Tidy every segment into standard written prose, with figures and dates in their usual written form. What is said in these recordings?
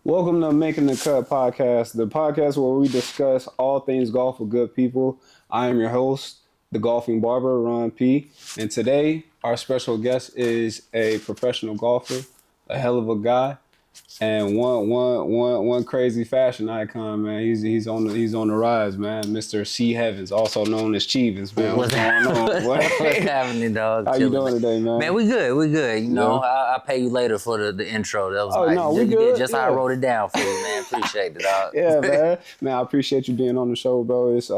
Welcome to Making the Cut podcast, the podcast where we discuss all things golf with good people. I am your host, the golfing barber, Ron P. And today, our special guest is a professional golfer, a hell of a guy, and one crazy fashion icon, man. He's on the rise, man. Mr. C. Heavens, also known as Cheevens, man. What's going on? What's happening, dog? How you doing today, man? Man, we good. You know, I'll pay you later for the intro. That was nice. No, we good. Just how I wrote it down for you, man. Appreciate it, dog. Yeah, man. Man, I appreciate you being on the show, bro. It's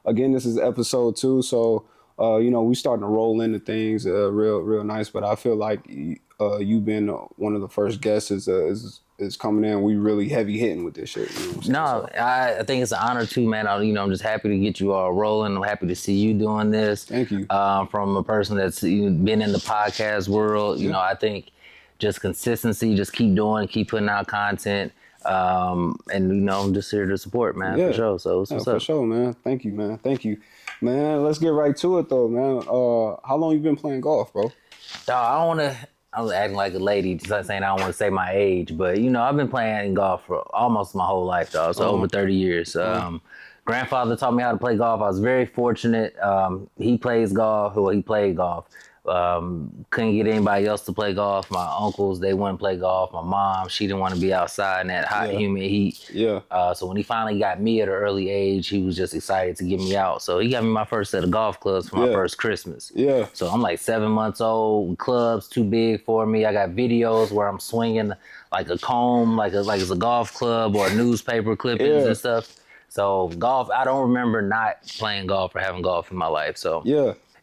again, this is episode 2, so we starting to roll into things real nice. But I feel like you been one of the first guests is coming in. We really heavy hitting with this shit. You know I think it's an honor too, man. I'm just happy to get you all rolling. I'm happy to see you doing this. Thank you. From a person that's been in the podcast world, you know, I think just consistency, just keep putting out content. And I'm just here to support, man, for sure. So what's up? For sure, man. Thank you, man. Man, let's get right to it though, man. How long you been playing golf, bro? Dog, I was acting like a lady, saying I don't want to say my age, but I've been playing golf for almost my whole life, dog. So over 30 years. Grandfather taught me how to play golf. I was very fortunate. He plays golf. Well, he played golf. Couldn't get anybody else to play golf. My uncles, they wouldn't play golf. My mom, she didn't want to be outside in that hot, humid heat. Yeah. So when he finally got me at an early age, he was just excited to get me out. So he got me my first set of golf clubs for my first Christmas. Yeah. So I'm like 7 months old. Clubs too big for me. I got videos where I'm swinging like a comb, like it's a golf club or newspaper clippings and stuff. So golf, I don't remember not playing golf or having golf in my life. So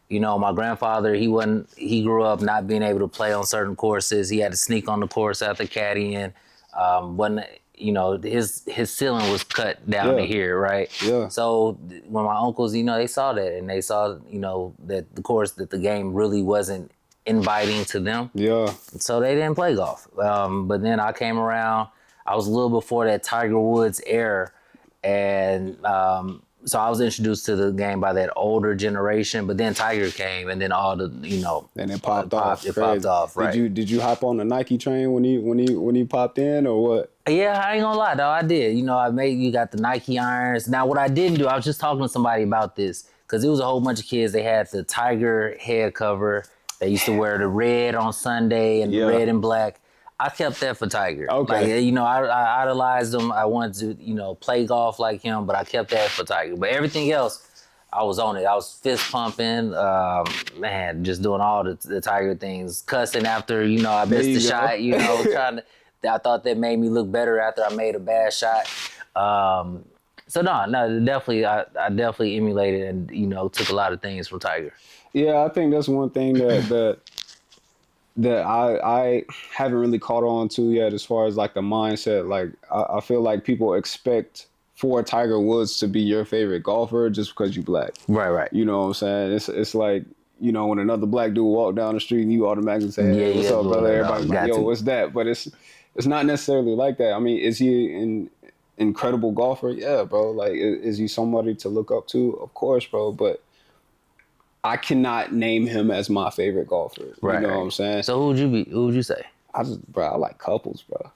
my grandfather, he grew up not being able to play on certain courses. He had to sneak on the course after caddying. His ceiling was cut down to here, right? Yeah. So when my uncles, they saw that and they saw, that the game really wasn't inviting to them. Yeah. So they didn't play golf. But then I came around, I was a little before that Tiger Woods era. And, so I was introduced to the game by that older generation, but then Tiger came, and then all the and it popped off. It popped off, right? Did you hop on the Nike train when he popped in, or what? Yeah, I ain't gonna lie, though. I did. You got the Nike irons. Now, what I didn't do, I was just talking to somebody about this because it was a whole bunch of kids. They had the Tiger head cover. They used to wear the red on Sunday and red and black. I kept that for Tiger. Okay. I idolized him. I wanted to, play golf like him, but I kept that for Tiger. But everything else, I was on it. I was fist pumping, just doing all the Tiger things, cussing after, I missed the shot, trying to. I thought that made me look better after I made a bad shot. Definitely, I definitely emulated and, took a lot of things from Tiger. Yeah, I think that's one thing that I haven't really caught on to yet as far as like the mindset. Like I feel like people expect for Tiger Woods to be your favorite golfer just because you black. Right. You know what I'm saying? It's like, when another black dude walk down the street and you automatically say, hey, what's up, brother? Everybody's like, yo, what's that? But it's not necessarily like that. I mean, is he an incredible golfer? Yeah, bro. Like, is he somebody to look up to? Of course, bro. But I cannot name him as my favorite golfer. Right. You know what I'm saying? So who would you say? I like Couples, bro.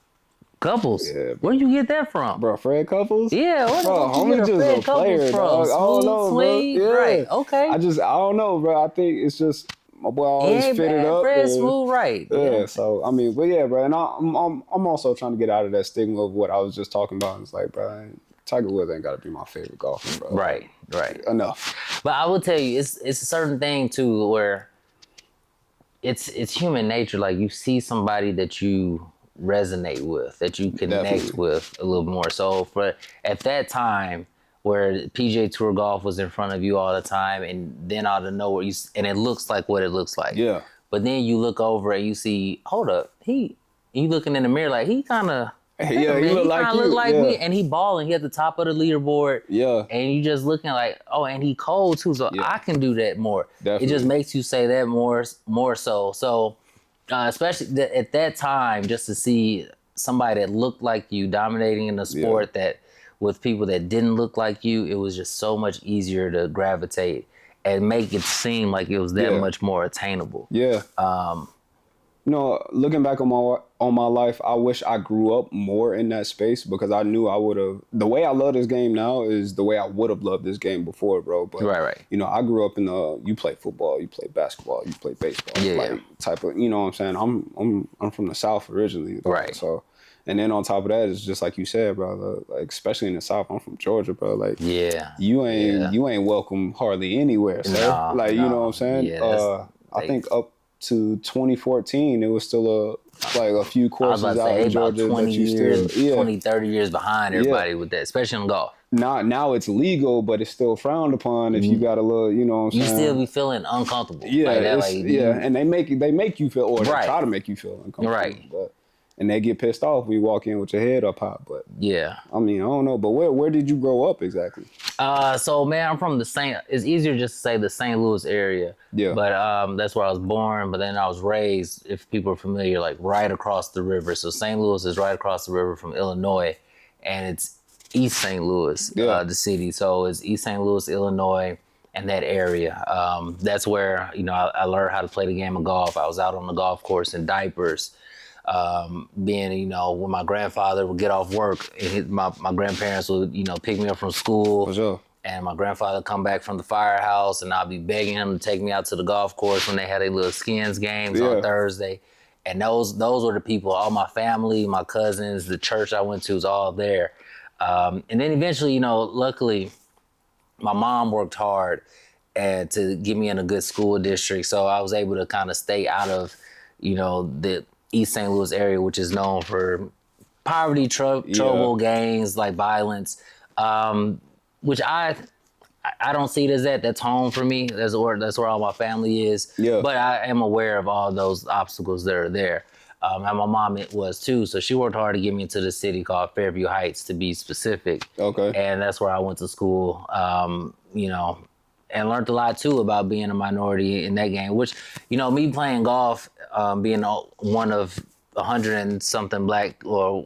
Couples? Yeah. Where'd you get that from? Bro, Fred Couples? Yeah, where homie did you get a Fred Couples from? Dog. I don't know, Smooth, bro. Yeah. Right, okay. I don't know, bro. I think it's just my boy always fitted up. Fred Smooth, right. Yeah, so, I mean, but yeah, bro. And I'm also trying to get out of that stigma of what I was just talking about. It's like, bro, Tiger Woods ain't got to be my favorite golfer, bro. Right. Enough. But I will tell you, it's a certain thing too where it's human nature. Like you see somebody that you resonate with, that you connect with a little more. So at that time where PGA Tour golf was in front of you all the time, and then out of nowhere, and it looks like what it looks like. Yeah. But then you look over and you see, hold up, you looking in the mirror like he kind of. Yeah, he look like me, and he balling. He at the top of the leaderboard. Yeah, and you just looking like, oh, and he cold too, so I can do that more. Definitely. It just makes you say that more so. So, especially at that time, just to see somebody that looked like you dominating in the sport that with people that didn't look like you, it was just so much easier to gravitate and make it seem like it was that much more attainable. Yeah. Looking back on my life, I wish I grew up more in that space because I knew I would have. The way I love this game now is the way I would have loved this game before, bro. But Right. I grew up in you play football, you play basketball, you play baseball, Yeah. type of. You know what I'm saying? I'm from the South originally, bro. Right. So, and then on top of that, it's just like you said, bro. Like especially in the South, I'm from Georgia, bro. Like you ain't welcome hardly anywhere, sir. No, you know what I'm saying? Yeah, I think up to 2014, it was still a few I was courses about to out say, in they about Georgia 20 that you years, still 20, 30 years behind everybody with that, especially in golf. Now it's legal, but it's still frowned upon if you got a little, you know what I'm You saying? still be feeling uncomfortable. Yeah, like that, and they make you feel, or they Right. try to make you feel uncomfortable. Right. And they get pissed off when you walk in with your head up high. But yeah. I mean, I don't know. But where did you grow up exactly? So man, I'm from it's easier just to say the St. Louis area. Yeah. But that's where I was born, but then I was raised, if people are familiar, like right across the river. So St. Louis is right across the river from Illinois, and it's East St. Louis, the city. So it's East St. Louis, Illinois, and that area. That's where, I learned how to play the game of golf. I was out on the golf course in diapers. Being, when my grandfather would get off work, and my grandparents would, pick me up from school. For sure. And my grandfather come back from the firehouse, and I'll be begging him to take me out to the golf course when they had their little skins games on Thursday. And those were the people, all my family, my cousins, the church I went to was all there. And then eventually, luckily, my mom worked hard to get me in a good school district. So I was able to kind of stay out of, the East St. Louis area, which is known for poverty, trouble, gangs, like violence, which I don't see it as that. That's home for me. That's where all my family is. Yeah. But I am aware of all those obstacles that are there. And my mom was too. So she worked hard to get me into the city called Fairview Heights, to be specific. Okay. And that's where I went to school, and learned a lot too about being a minority in that game, which, me playing golf, being one of 100 and something black, or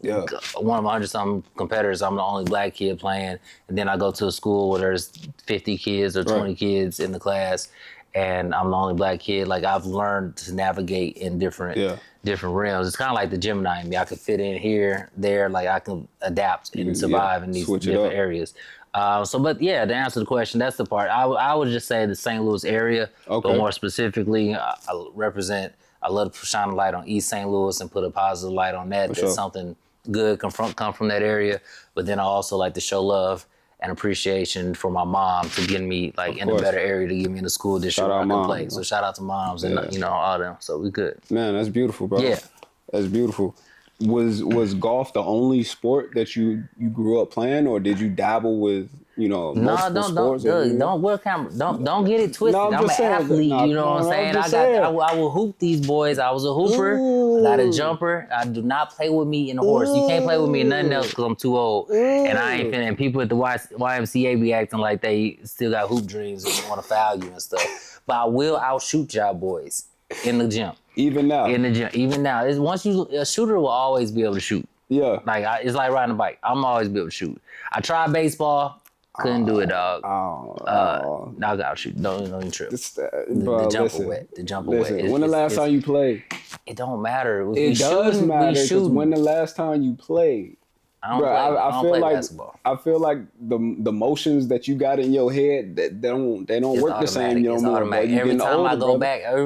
one of 100 something competitors, I'm the only black kid playing. And then I go to a school where there's 50 kids or 20 kids in the class, and I'm the only black kid. Like, I've learned to navigate in different realms. It's kind of like the Gemini in me. I could fit in here, there, like I can adapt and survive in these different areas. But to answer the question, that's the part. I would just say the St. Louis area, but more specifically, I love to shine a light on East St. Louis and put a positive light on that. That's something good come from that area. But then I also like to show love and appreciation for my mom to get me in a better area, to get me in the school district where I can play. So shout out to moms and all them. So we good. Man, that's beautiful, bro. Yeah. That's beautiful. Was golf the only sport that you grew up playing, or did you dabble with multiple sports? Don't get it twisted. No, I'm an athlete. You know what I'm saying? I will hoop these boys. I was a hooper. I got a jumper. I do not play with me in a horse. You can't play with me in nothing else because I'm too old. And I ain't finna. And people at the YMCA be acting like they still got hoop dreams and want to foul you and stuff. But I will outshoot y'all boys in the gym. Even now. In the gym. Even now. A shooter will always be able to shoot. Yeah. It's like riding a bike. I'm always be able to shoot. I tried baseball. Couldn't do it, dog. I got shoot. Don't even trip. The jumper wet. The jumper wet. When the last time you played? It don't matter. It does matter, because when the last time you played? I don't play basketball. I feel like the motions that you got in your head, they don't work the same. It's automatic. Every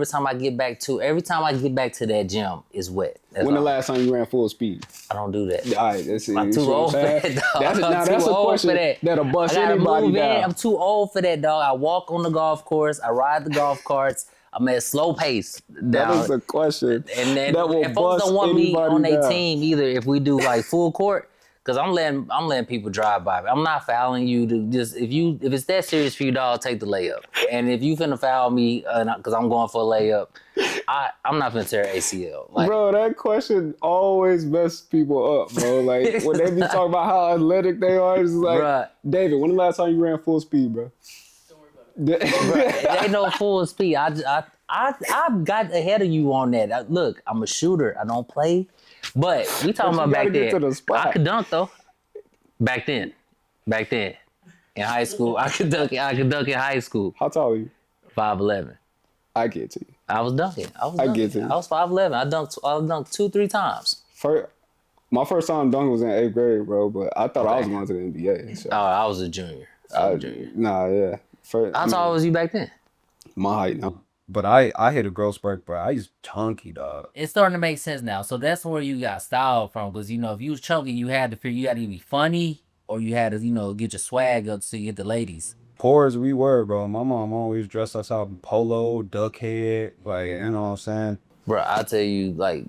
time I get back to that gym, it's wet. When the last time you ran full speed? I don't do that. All right, I'm too old for that, dog. That's a question that'll bust anybody down. I'm too old for that, dog. I walk on the golf course. I ride the golf carts. I'm at a slow pace. That is a question. And then that will if folks don't want me on their down. team either, if we do full court, because I'm letting people drive by me. I'm not fouling you to just if it's that serious for you, dog, take the layup. And if you finna foul me because I'm going for a layup, I'm not finna tear ACL. Bro, that question always messes people up, bro. Like when they be talking about how athletic they are, it's like, bruh. David, when the last time you ran full speed, bro? Bruh, it ain't no full speed. I got ahead of you on that. Look, I'm a shooter. I don't play. But we talking about back then. I could dunk though. Back then, in high school, I could dunk in high school. How tall are you? 5'11". I get to you. I was dunking. I was I dunking. get it. I was 5'11". I dunked 2-3 times. My first time dunking was in 8th grade, bro. But I thought I was going to the NBA. So I was a junior. nah, yeah. How tall was you back then? My height now. But I hit a growth spurt, bro. I used chunky, dog. It's starting to make sense now. So that's where you got style from. Because, if you was chunky, you had to either be funny or you had to, get your swag up so you get the ladies. Poor as we were, bro. My mom always dressed us out in polo, duck head, like, you know what I'm saying? Bro, I tell you, like,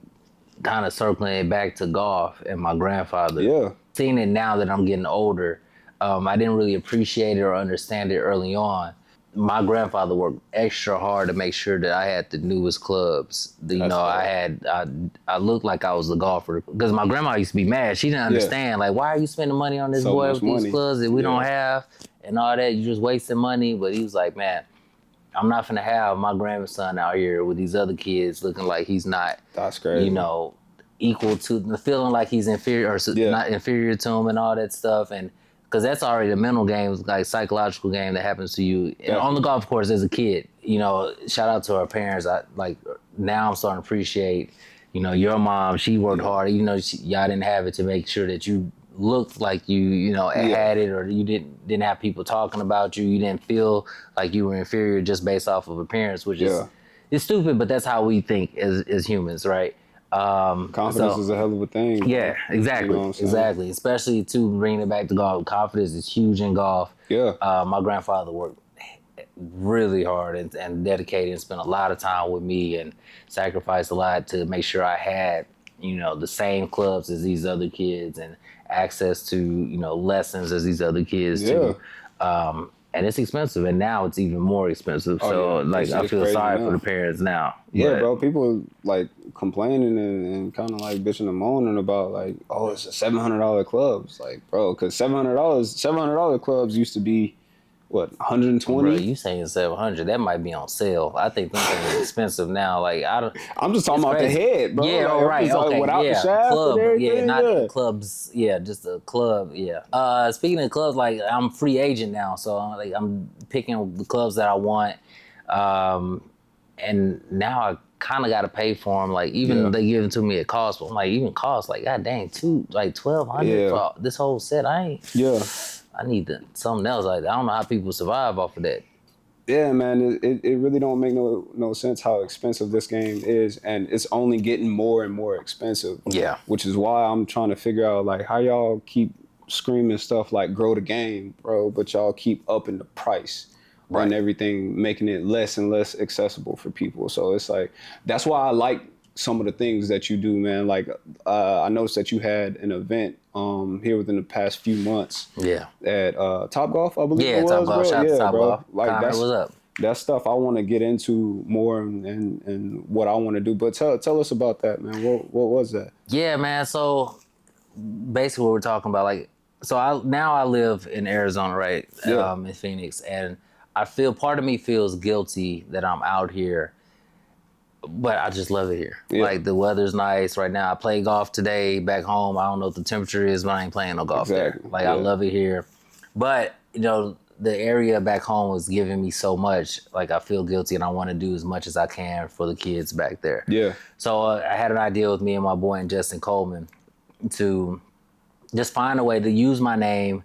kind of circling it back to golf and my grandfather. Yeah. Seeing it now that I'm getting older, I didn't really appreciate it or understand it early on. My grandfather worked extra hard to make sure that I had the newest clubs. I looked like I was a golfer because my grandma used to be mad. She didn't understand, like, why are you spending money on this boy with these clubs that we don't have and all that? You're just wasting money. But he was like, man, I'm not finna have my grandson out here with these other kids looking like he's not, that's crazy. Equal to the feeling like he's inferior or not inferior to him and all that stuff. And because that's already a mental game, like psychological game that happens to you on the golf course as a kid. Shout out to our parents. Now I'm starting to appreciate, your mom, she worked hard. Y'all didn't have it to make sure that you looked like you had it, or you didn't have people talking about you. You didn't feel like you were inferior just based off of appearance, which is it's stupid, but that's how we think as humans, right? Confidence is a hell of a thing. Yeah, exactly. Exactly. Especially to bring it back to golf. Confidence is huge in golf. Yeah. My grandfather worked really hard and dedicated and spent a lot of time with me and sacrificed a lot to make sure I had, the same clubs as these other kids and access to, lessons as these other kids too. And it's expensive, and now it's even more expensive. I feel sorry for the parents now. Yeah, bro. People like complaining and kind of like bitching and moaning about like, oh, it's a $700 clubs. Like, bro, because $700 clubs used to be what, 120? Bro, you saying 700? That might be on sale. I think them things are expensive now. Like I'm just talking about the head, bro. Yeah, like, right. Okay, without the shaft club. And everything, not clubs. Yeah, just a club. Yeah. Speaking of clubs, like I'm free agent now, so I'm picking the clubs that I want. And now I kind of got to pay for them. Like even they give it to me at cost, but I'm like even cost like god dang $1,200 for this whole set. I need something else. Like I don't know how people survive off of that. Yeah, man, it really don't make no sense how expensive this game is, and it's only getting more and more expensive. Yeah, which is why I'm trying to figure out like how y'all keep screaming stuff like grow the game, bro, but y'all keep upping the price and everything, making it less and less accessible for people. So it's like that's why I like some of the things that you do, man. Like I noticed that you had an event here within the past few months. Yeah. At Top Golf, I believe it was. Top Golf. Shout out to Top Golf. Like Connor, what's up? That's stuff I want to get into more and what I want to do. But tell us about that, man. What was that? Yeah, man. So basically what we're talking about, like, so I live in Arizona, right? In Phoenix, and I feel part of me feels guilty that I'm out here. But I just love it here. Yeah. Like the weather's nice right now. I play golf today back home. I don't know what the temperature is, but I ain't playing no golf there. Like I love it here. But, the area back home was giving me so much. Like I feel guilty and I want to do as much as I can for the kids back there. Yeah. So I had an idea with me and my boy and Justin Coleman to just find a way to use my name,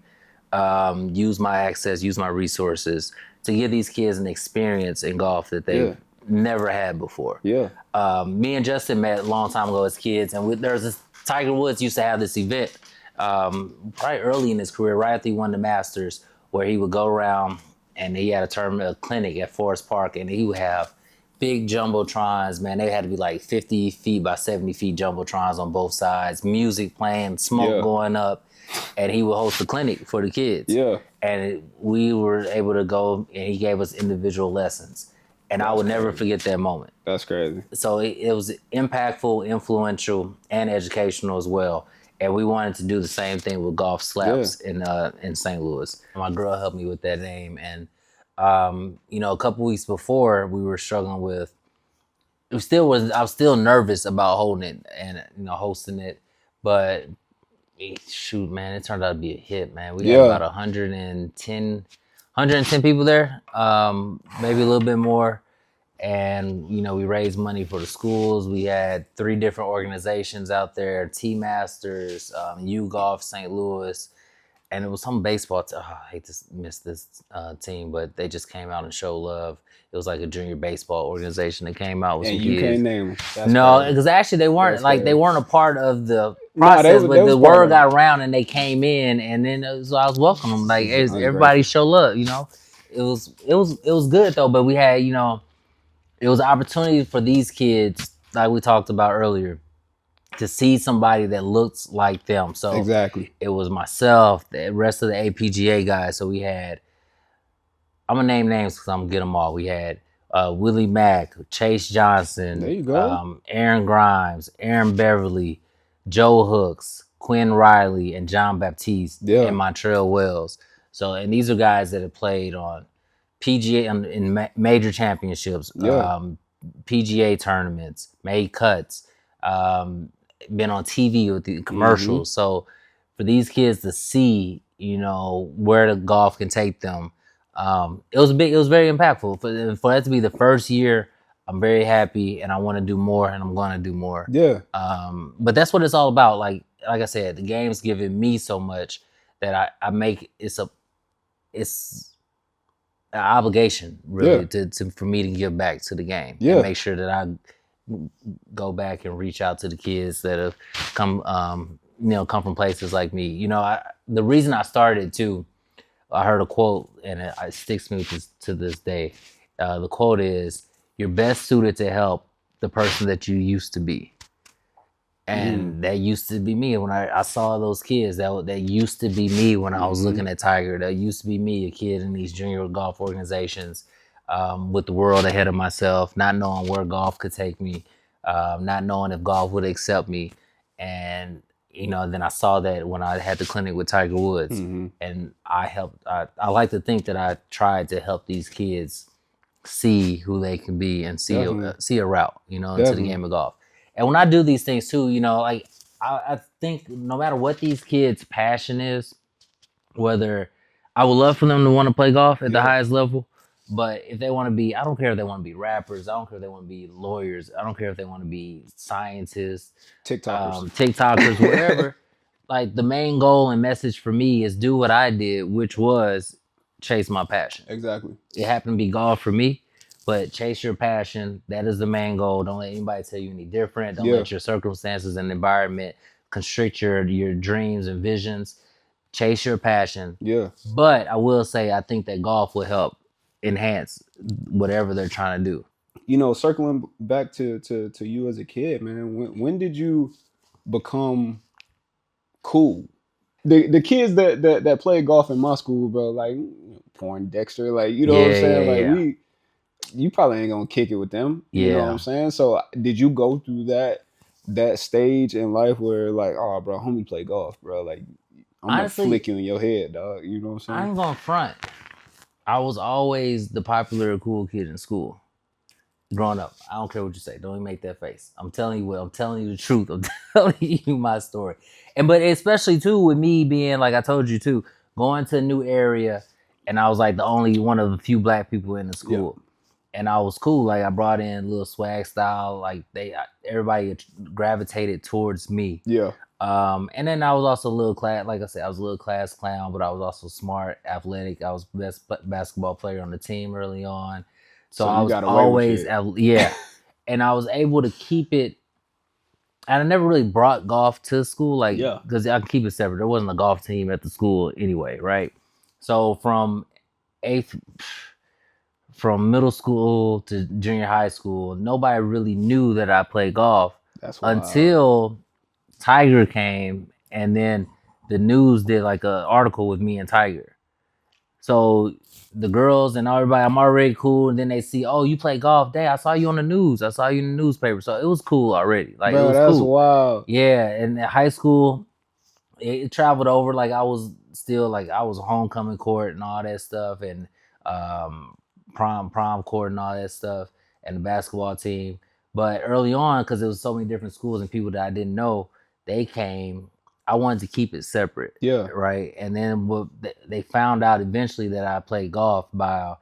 use my access, use my resources to give these kids an experience in golf that they've never had before. Yeah. Me and Justin met a long time ago as kids, and there's this Tiger Woods used to have this event probably early in his career, right after he won the Masters, where he would go around and he had a clinic at Forest Park, and he would have big jumbotrons, man. They had to be like 50 feet by 70 feet jumbotrons on both sides, music playing, smoke going up, and he would host a clinic for the kids. Yeah. And we were able to go, and he gave us individual lessons. And I would never forget that moment. That's crazy. So it was impactful, influential, and educational as well. And we wanted to do the same thing with Golf Slaps in St. Louis. My girl helped me with that name. And, a couple weeks before, we were struggling with, I was still nervous about holding it and, hosting it. But shoot, man, it turned out to be a hit, man. We had about 110 people there, maybe a little bit more. and we raised money for the schools. We had 3 different organizations out there: T Masters, U Golf St. Louis, and it was some baseball. I hate to miss this team, but they just came out and showed love. It was like a junior baseball organization that came out with And some you kids. can't name them. That's No, crazy. because actually they weren't That's they crazy. weren't a part of the Nah, process, they but was the part word of it. got around and they came in, and then so I was welcoming them. Like everybody show love. It was good though. But we had it was an opportunity for these kids, like we talked about earlier, to see somebody that looks like them. So Exactly. it was myself, the rest of the APGA guys. So we had, I'm gonna name names because I'm gonna get them all. We had Willie Mack, Chase Johnson, There you go. Aaron Grimes, Aaron Beverly, Joe Hooks, Quinn Riley, and John Baptiste, Yeah. and Montreal Wells. So, and these are guys that have played on PGA in major championships, Yeah. PGA tournaments, made cuts, been on TV with the commercials. So for these kids to see, where the golf can take them, it was big. It was very impactful for that to be the first year. I'm very happy, and I want to do more, and I'm going to do more. Yeah. But that's what it's all about. Like I said, the game's given me so much that I make it's an obligation really to for me to give back to the game and make sure that I go back and reach out to the kids that have come from places like me. The reason I started too, I heard a quote and it sticks me to this day. The quote is, "You're best suited to help the person that you used to be." And that used to be me when I saw those kids. That used to be me when I was looking at Tiger. That used to be me, a kid in these junior golf organizations, with the world ahead of myself, not knowing where golf could take me, not knowing if golf would accept me. And then I saw that when I had the clinic with Tiger Woods, and I helped. I like to think that I tried to help these kids see who they can be and see a route, into the game of golf. And when I do these things too, like I think no matter what these kids' passion is, whether I would love for them to want to play golf at the highest level, but if they want to be, I don't care if they want to be rappers, I don't care if they want to be lawyers, I don't care if they want to be scientists, TikTokers, whatever. Like the main goal and message for me is do what I did, which was chase my passion. Exactly. It happened to be golf for me. But chase your passion. That is the main goal. Don't let anybody tell you any different. Don't let your circumstances and environment constrict your dreams and visions. Chase your passion. Yeah. But I will say, I think that golf will help enhance whatever they're trying to do. Circling back to you as a kid, man. When did you become cool? The kids that play golf in my school, bro, like Poindexter, like what I'm saying, like you probably ain't gonna kick it with them. You know what I'm saying? So did you go through that stage in life where like, oh, bro, homie play golf, bro, like I'm honestly gonna flick you in your head, dog. You know what I'm saying? I ain't gonna front. I was always the popular cool kid in school. Growing up, I don't care what you say. Don't even make that face. I'm telling you the truth. I'm telling you my story. But especially too with me being, like I told you too, going to a new area, and I was like the only one of the few black people in the school. And I was cool. Like I brought in a little swag style. Like everybody gravitated towards me. Yeah. And then I was also a little class, like I said, I was a little class clown, but I was also smart, athletic. I was best basketball player on the team early on. So I was always, and I was able to keep it. And I never really brought golf to school, like, because I can keep it separate. There wasn't a golf team at the school anyway, right? So from middle school to junior high school, nobody really knew that I played golf. That's wild. Until Tiger came, and then the news did like an article with me and Tiger. So the girls and everybody, I'm already cool, and then they see, oh, you play golf. Dang, I saw you on the news. I saw you in the newspaper. So it was cool already. Like, bro, it was that's cool. Wild. Yeah, and in high school, it traveled over. Like I was homecoming court and all that stuff, and prom court and all that stuff, and the basketball team. But early on, because there was so many different schools and people that I didn't know, they came. I wanted to keep it separate. Yeah. Right. And then they found out eventually that I played golf by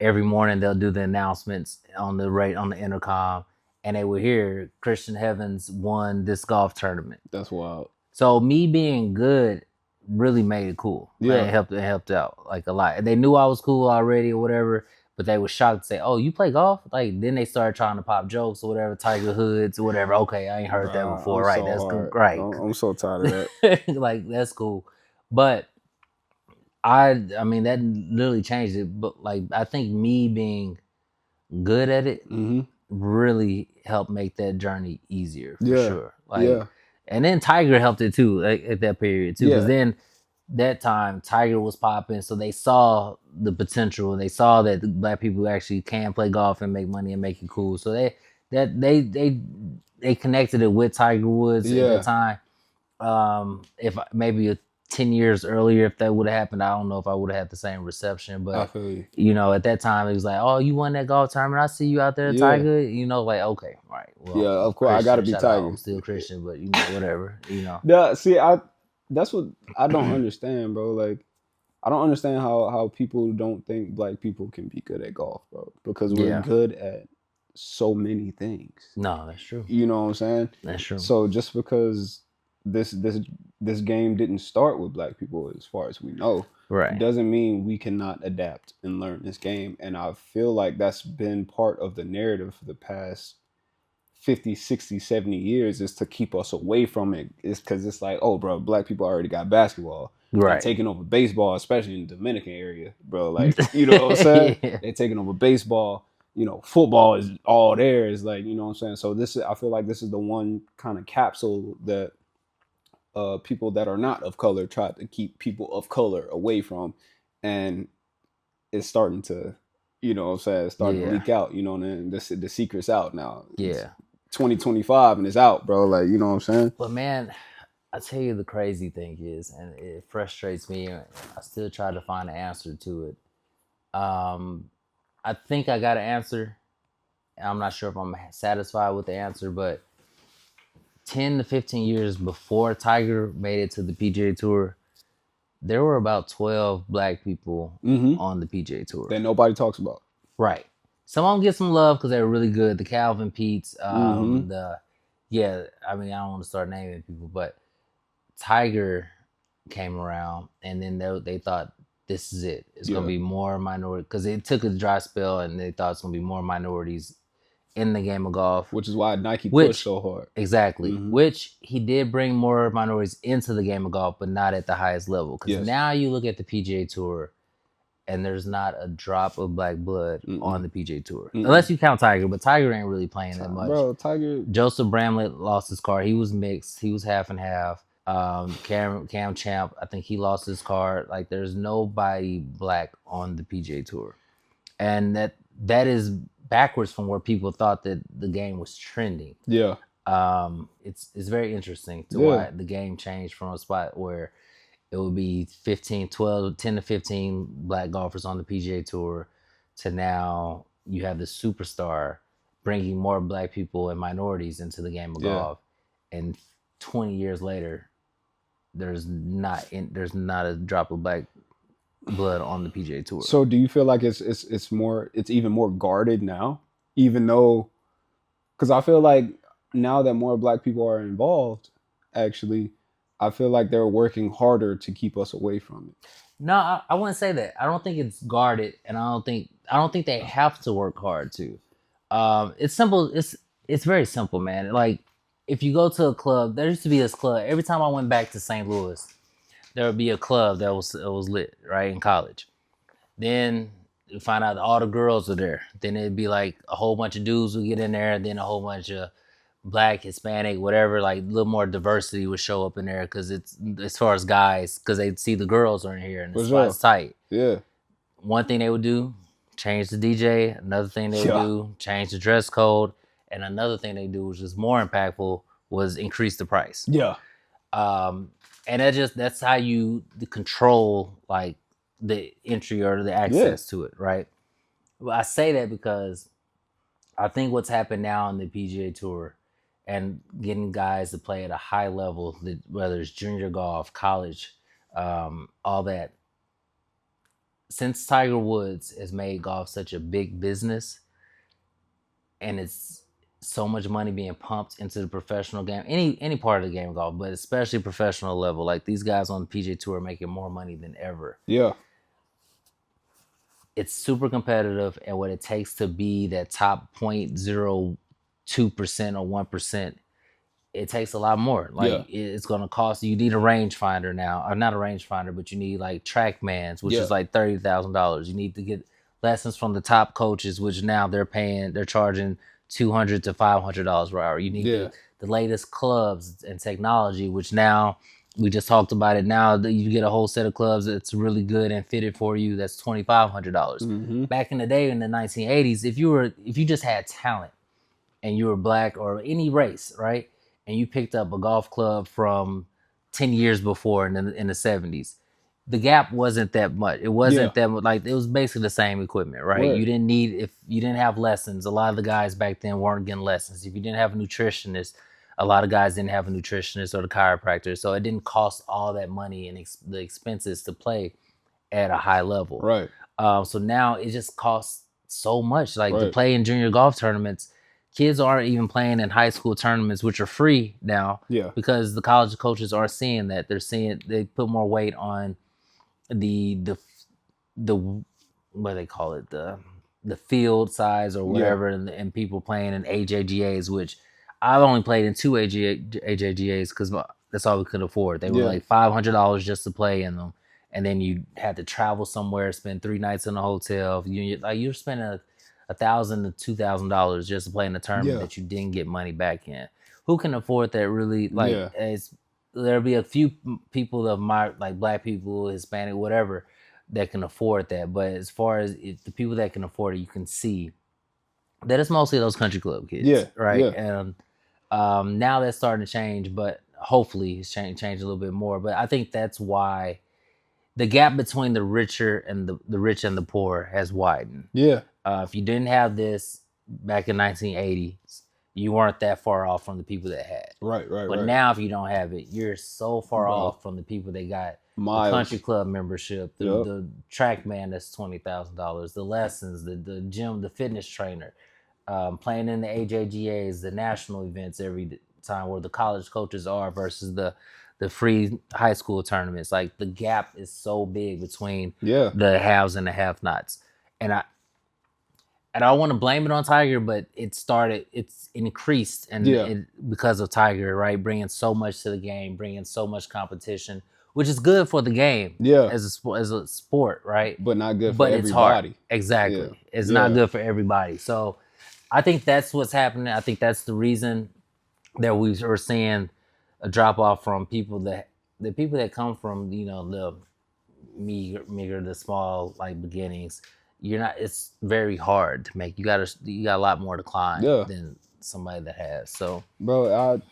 every morning they'll do the announcements on the intercom, and they would hear Christian Heavens won this golf tournament. That's wild. So me being good really made it cool. Yeah. It helped out like a lot. They knew I was cool already or whatever, but they were shocked to say, "Oh, you play golf?" Like then they started trying to pop jokes or whatever, Tiger Hoods or whatever. Okay, I ain't heard that before. I'm Right, so that's hard. cool. Right. I'm so tired of that. Like that's cool. But I mean that literally changed it. But like I think me being good at it Mm-hmm. really helped make that journey easier for Yeah. sure. Like Yeah. and then Tiger helped it too, like, at that period too. Because Yeah. then that time Tiger was popping, so they saw the potential and they saw that the black people actually can play golf and make money and make it cool. So they connected it with Tiger Woods Yeah. at the time. If maybe 10 years earlier, if that would have happened, I don't know if I would have had the same reception. I But feel you. at that time it was like, oh, you won that golf tournament. I see you out there, Yeah. Tiger. Like, okay, right. Well, Yeah, of course, I gotta be Christian, shout out, Tiger. I'm still Christian, but whatever. Yeah, see, that's what I don't understand, bro. Like, I don't understand how people don't think black people can be good at golf, bro. Because we're Yeah. good at so many things. No, that's true. You know what I'm saying? That's true. So just because this game didn't start with black people, as far as we know, Right. doesn't mean we cannot adapt and learn this game. And I feel like that's been part of the narrative for the past 50, 60, 70 years, is to keep us away from it. It's because it's like, oh, bro, black people already got basketball. They're Right. taking over baseball, especially in the Dominican area, bro. Like, you know what I'm saying? Yeah. They're taking over baseball. Football is all there. Is like, you know what I'm saying? So I feel like this is the one kind of capsule that people that are not of color try to keep people of color away from, and it's starting to, you know what I'm saying, it's starting to Yeah. leak out, and the secret's out now. It's Yeah. 2025 and it's out, bro. Like, you know what I'm saying? But man, I tell you the crazy thing is, and it frustrates me, and I still try to find an answer to it. I think I got an answer. I'm not sure if I'm satisfied with the answer, but 10 to 15 years before Tiger made it to the PGA Tour, there were about 12 black people Mm-hmm. on the PGA Tour. That nobody talks about. Right. Some of them get some love because they were really good. The Calvin Peets, Mhm. I mean, I don't want to start naming people, but Tiger came around, and then they thought this is it. It's gonna Yeah. be more minority because it took a dry spell, and they thought it's gonna be more minorities in the game of golf. Which is why Nike Which- pushed so hard. Exactly. Mhm. Which he did bring more minorities into the game of golf, but not at the highest level. Because Yes. now you look at the PGA Tour, and there's not a drop of black blood Mm-mm. on the PGA Tour, Mm-mm. unless you count Tiger. But Tiger ain't really playing that much. Bro, Tiger. Joseph Bramlett lost his card. He was mixed. He was half and half. Cam Champ, I think he lost his card. Like, there's nobody black on the PGA Tour, and that is backwards from where people thought that the game was trending. Yeah. It's very interesting to Yeah. why the game changed from a spot where it would be 10 to 15 black golfers on the PGA Tour to now you have the superstar bringing more black people and minorities into the game of Yeah. golf. And 20 years later, there's not a drop of black blood on the PGA Tour. So do you feel like it's even more guarded now, even though, because I feel like now that more black people are involved, actually, I feel like they're working harder to keep us away from it. No, I wouldn't say that. I don't think it's guarded, and I don't think they have to work hard to. It's simple. It's very simple, man. Like, if you go to a club, there used to be this club. Every time I went back to St. Louis, there would be a club that was lit, right, in college. Then you find out that all the girls are there. Then it'd be like a whole bunch of dudes would get in there, and then a whole bunch of Black, Hispanic, whatever, like a little more diversity would show up in there because it's, as far as guys, because they see the girls are in here and the For spot's tight. Yeah. One thing they would do, change the DJ. Another thing they would Yeah. do, change the dress code. And another thing they do, which is more impactful, was increase the price. Yeah. And that's how you control like the entry or the access to it, right? Well, I say that because I think what's happened now on the PGA Tour and getting guys to play at a high level, whether it's junior golf, college, all that, since Tiger Woods has made golf such a big business, and it's so much money being pumped into the professional game, any part of the game of golf, but especially professional level. Like these guys on the PGA Tour are making more money than ever. Yeah. It's super competitive, and what it takes to be that top 0.02% or 1%, it takes a lot more. Like it's gonna cost you. You need a rangefinder now, or not a rangefinder, but you need like TrackMans, which is like $30,000. You need to get lessons from the top coaches, which now they're charging $200 to $500 per hour. You need the latest clubs and technology, which now we just talked about it. Now you get a whole set of clubs that's really good and fitted for you. That's $2,500. Back in the day, in the 1980s, if you just had talent and you were black or any race, right, and you picked up a golf club from 10 years before in the 70s, the gap wasn't that much. It wasn't that much. Like, it was basically the same equipment, right? You didn't need, if you didn't have lessons, a lot of the guys back then weren't getting lessons. If you didn't have a nutritionist, a lot of guys didn't have a nutritionist or the chiropractor. So it didn't cost all that money and the expenses to play at a high level. Right. So now it just costs so much. Like to play in junior golf tournaments, kids aren't even playing in high school tournaments, which are free now. Yeah. Because the college coaches are seeing that. They put more weight on the what do they call it, the field size or whatever, and people playing in AJGAs, which I've only played in 2 AJGAs because that's all we could afford. They were like $500 just to play in them, and then you had to travel somewhere, spend 3 nights in a hotel. You're spending $1,000 to $2,000 just to play in a tournament that you didn't get money back in. Who can afford that? Really, there'll be a few people of my, like, black people, Hispanic, whatever, that can afford that. But as far as the people that can afford it, you can see that it's mostly those country club kids, right? And now that's starting to change, but hopefully it's change a little bit more. But I think that's why the gap between the richer and the rich and the poor has widened. Yeah. If you didn't have this back in 1980s, you weren't that far off from the people that had. Right. But now, if you don't have it, you're so far off from the people that got the country club membership, the TrackMan that's $20,000, the lessons, the gym, the fitness trainer, playing in the AJGAs, the national events every time, where the college coaches are versus the free high school tournaments. Like, the gap is so big between the haves and the have-nots. And I don't want to blame it on Tiger, but it's increased because of Tiger, right? Bringing so much to the game, bringing so much competition, which is good for the game as a sport, right? But not good for everybody. It's hard. Exactly. It's not good for everybody. So I think that's what's happening. I think that's the reason that we are seeing a drop off from the people that come from, the meager, the small, like, beginnings. It's very hard to make. You got a lot more to climb than somebody that has. So, bro,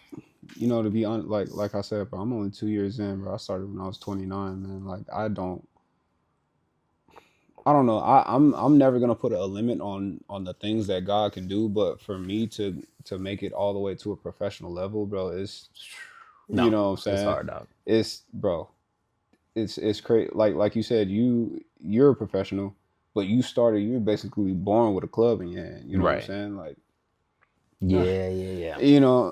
to be honest, like I said, bro, I'm only 2 years in, bro. I started when I was 29, man. Like, I don't know. I'm never gonna put a limit on the things that God can do, but for me to make it all the way to a professional level, bro, you know what I'm saying? It's hard, dog. It's crazy. Like you said, you're a professional. But you're basically born with a club in your hand. You know what I'm saying? Like, yeah.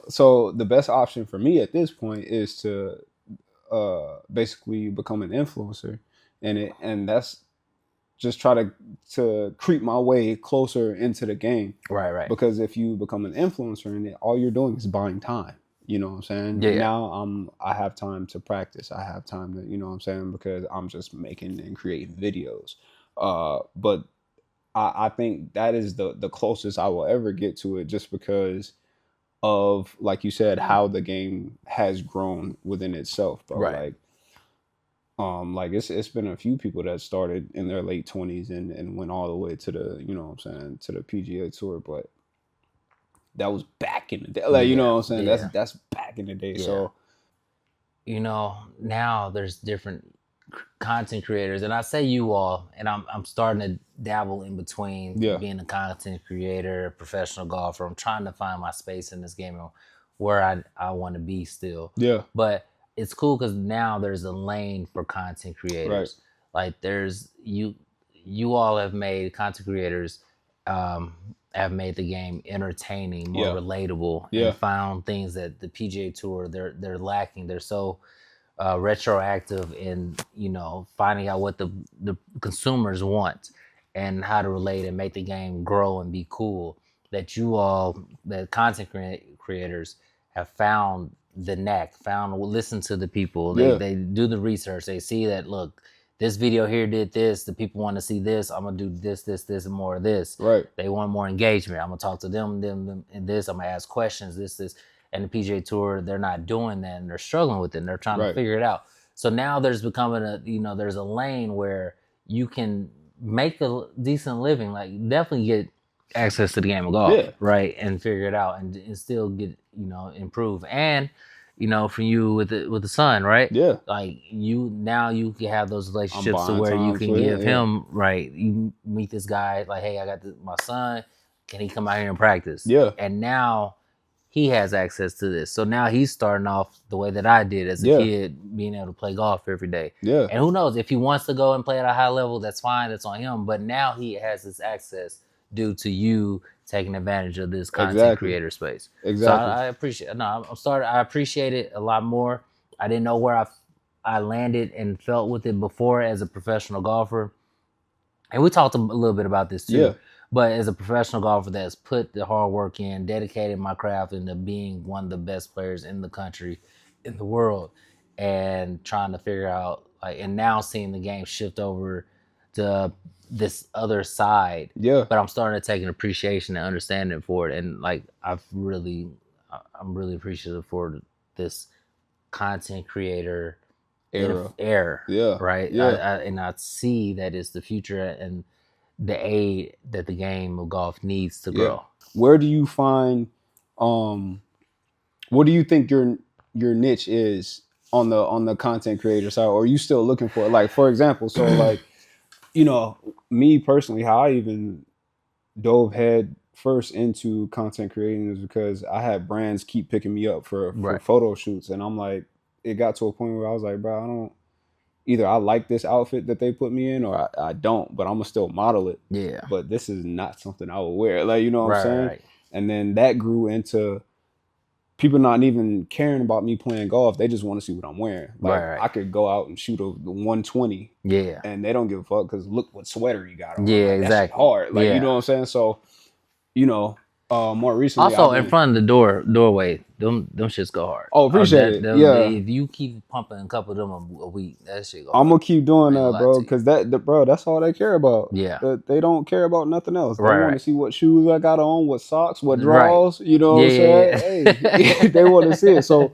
So the best option for me at this point is to basically become an influencer, and that's just try to creep my way closer into the game. Right. Because if you become an influencer, and all you're doing is buying time. You know what I'm saying? Yeah. Now I have time to practice. I have time to, you know what I'm saying? Because I'm just making and creating videos. But I think that is the closest I will ever get to it, just because of, like you said, how the game has grown within itself, bro. Right. Like it's been a few people that started in their late 20s and went all the way to the, you know what I'm saying, to the PGA Tour, but that was back in the day. Like, you know what I'm saying? That's back in the day. Yeah. So, now there's different content creators, and I say you all, and I'm starting to dabble in between being a content creator, professional golfer. I'm trying to find my space in this game where I want to be still. Yeah. But it's cool because now there's a lane for content creators. Right. Like, there's you you all have made content creators have made the game entertaining, more Yeah. relatable, Yeah. and found things that the PGA Tour they're lacking. They're so retroactive in finding out what the consumers want and how to relate and make the game grow and be cool. That you all, the content creators, have found the knack, found listen to the people. Yeah. They do the research. They see that look, this video here did this. The people want to see this. I'm gonna do this, and more of this. Right. They want more engagement. I'm gonna talk to them, and this. I'm gonna ask questions. This. And the PGA Tour, they're not doing that, and they're struggling with it. And they're trying to figure it out. So now there's becoming there's a lane where you can make a decent living, like definitely get access to the game of golf, right, and figure it out, and still get improve. And for you with the son, right? Yeah. Like you can have those relationships to buying where you time can for it, give him, right. You meet this guy, like, hey, I got my son. Can he come out here and practice? Yeah. And now he has access to this. So now he's starting off the way that I did as a kid, being able to play golf every day. Yeah. And who knows, if he wants to go and play at a high level, that's fine. That's on him. But now he has this access due to you taking advantage of this content creator space. Exactly. So I appreciate. No, I appreciate it a lot more. I didn't know where I landed and felt with it before as a professional golfer. And we talked a little bit about this too. Yeah. But as a professional golfer that's put the hard work in, dedicated my craft into being one of the best players in the country, in the world, and trying to figure out, like, and now seeing the game shift over to this other side. Yeah. But I'm starting to take an appreciation and understanding for it. And like, I'm really appreciative for this content creator era. Yeah. Right. Yeah. And I see that it's the future and the aid that the game of golf needs to grow. Where do you find what do you think your niche is on the content creator side, or are you still looking for it? Like, for example, so like, me personally, how I even dove head first into content creating is because I had brands keep picking me up for photo shoots, and I'm like, it got to a point where I was like, bro, either I like this outfit that they put me in, or I don't, but I'm gonna still model it. Yeah. But this is not something I would wear. Like, you know what I'm saying? Right. And then that grew into people not even caring about me playing golf. They just want to see what I'm wearing. Like, I could go out and shoot the 120. Yeah. And they don't give a fuck because look what sweater you got on. Yeah, like, exactly. Hard. Like, you know what I'm saying? So, more recently. Also, in front of the doorway, them shits go hard. Oh, appreciate it. Yeah. If you keep pumping a couple of them a week, that shit go I'm hard. gonna keep doing that, bro, because that's all they care about. Yeah. They don't care about nothing else. They Right, want to see what shoes I got on, what socks, what drawers. You know what I'm saying? Hey, they want to see it. So,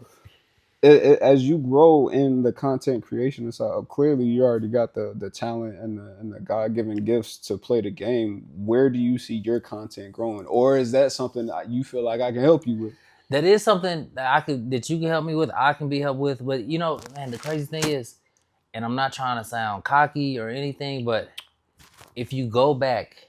as you grow in the content creation side, clearly you already got the talent and the God-given gifts to play the game. Where do you see your content growing, or is that something that you feel like I can help you with? That is something that you can help me with. I can be helped with, but man, the crazy thing is, and I'm not trying to sound cocky or anything, but if you go back,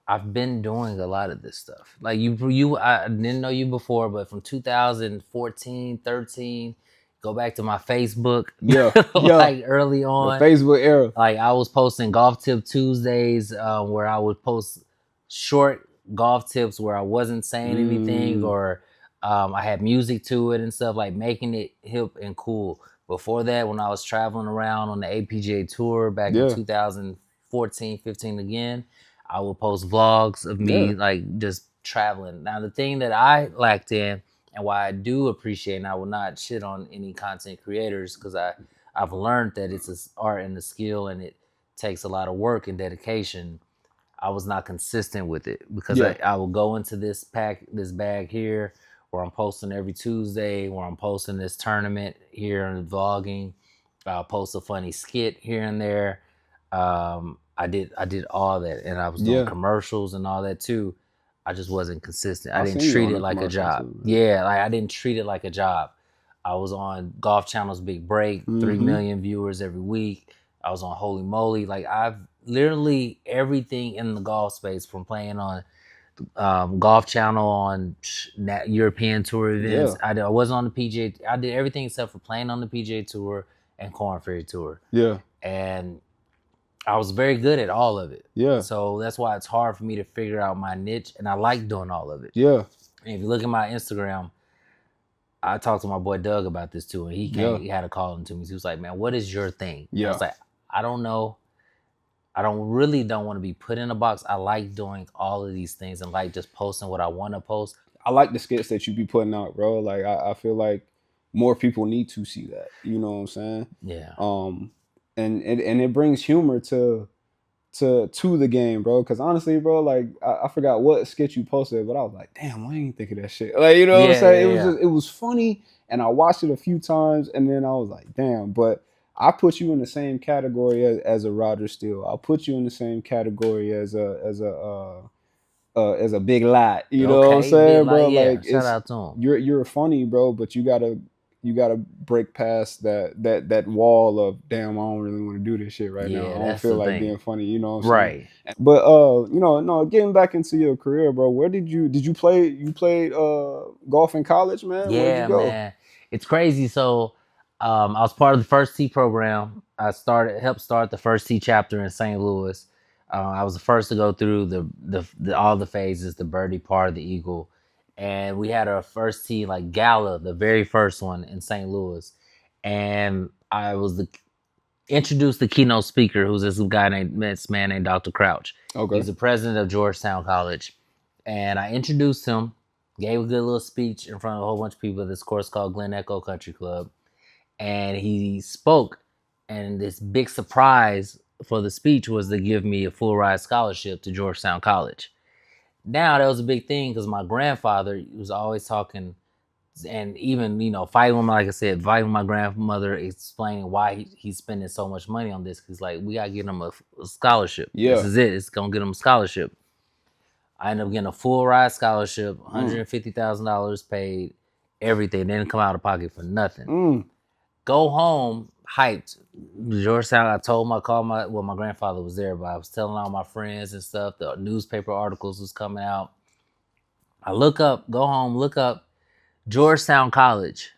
I've been doing a lot of this stuff. Like I didn't know you before, but from 2014, 13, go back to my Facebook. Yeah. Like early on. The Facebook era. Like I was posting Golf Tip Tuesdays where I would post short golf tips where I wasn't saying anything, or I had music to it and stuff, like making it hip and cool. Before that, when I was traveling around on the APGA tour back in 2014, 15 again, I would post vlogs of me like just traveling. Now, the thing that I lacked in, and why I do appreciate, and I will not shit on any content creators, because I've learned that it's an art and a skill, and it takes a lot of work and dedication. I was not consistent with it because I will go into this bag here where I'm posting every Tuesday, where I'm posting this tournament here and vlogging. I'll post a funny skit here and there. I did all that, and I was doing commercials and all that too. I just wasn't consistent. I didn't treat it like a job. Like I didn't treat it like a job. I was on Golf Channel's Big Break, 3 million viewers every week. I was on Holy Moly. Like I've literally everything in the golf space, from playing on Golf Channel on European Tour events. I wasn't on the PGA. I did everything except for playing on the PGA Tour and Korn Ferry Tour. Yeah. And I was very good at all of it. Yeah. So that's why it's hard for me to figure out my niche, and I like doing all of it. Yeah. And if you look at my Instagram, I talked to my boy Doug about this too, and he had a call into me. He was like, "Man, what is your thing?" And I Yeah. was like, "I don't know. I don't want to be put in a box. I like doing all of these things and like just posting what I want to post." I like the skits that you be putting out, bro. Like I feel like more people need to see that. You know what I'm saying? Yeah. And it brings humor to the game, bro. Because honestly, bro, like I forgot what skit you posted, but I was like, damn, I ain't think of that shit. Like, you know what I'm saying? It was funny, and I watched it a few times, and then I was like, damn. But I put you in the same category as a Roger Steele. I'll put you in the same category as a Big Lot. You know what I'm saying, bro? Yeah. Like Shout out to him. You're funny, bro, but you gotta break past that wall of damn, I don't really want to do this shit right now. I don't feel like being funny, you know what I'm saying? Right. But no, getting back into your career, bro, where did you played golf in college, man? Where'd Yeah, you go? man. It's crazy. So I was part of the First Tee program. I helped start the First Tee chapter in St. Louis. I was the first to go through the all the phases, the birdie, par, the eagle, and we had our first tee like gala, the very first one in St. Louis, and I was introduced the keynote speaker, who's this man named Dr. Crouch. Okay. He's the president of Georgetown College, and I introduced him, gave a good little speech in front of a whole bunch of people at this course called Glen Echo Country Club, and he spoke, and this big surprise for the speech was to give me a full ride scholarship to Georgetown College. Now that was a big thing because my grandfather was always talking, and even fighting with fighting with my grandmother, explaining why he's spending so much money on this. Because like we gotta get him a scholarship. Yeah. This is it. It's gonna get him a scholarship. I ended up getting a full ride scholarship, $150,000 paid, everything. Didn't come out of pocket for nothing. Go home, hyped. Georgetown, I called my grandfather was there, but I was telling all my friends and stuff. The newspaper articles was coming out. I go home, look up Georgetown College,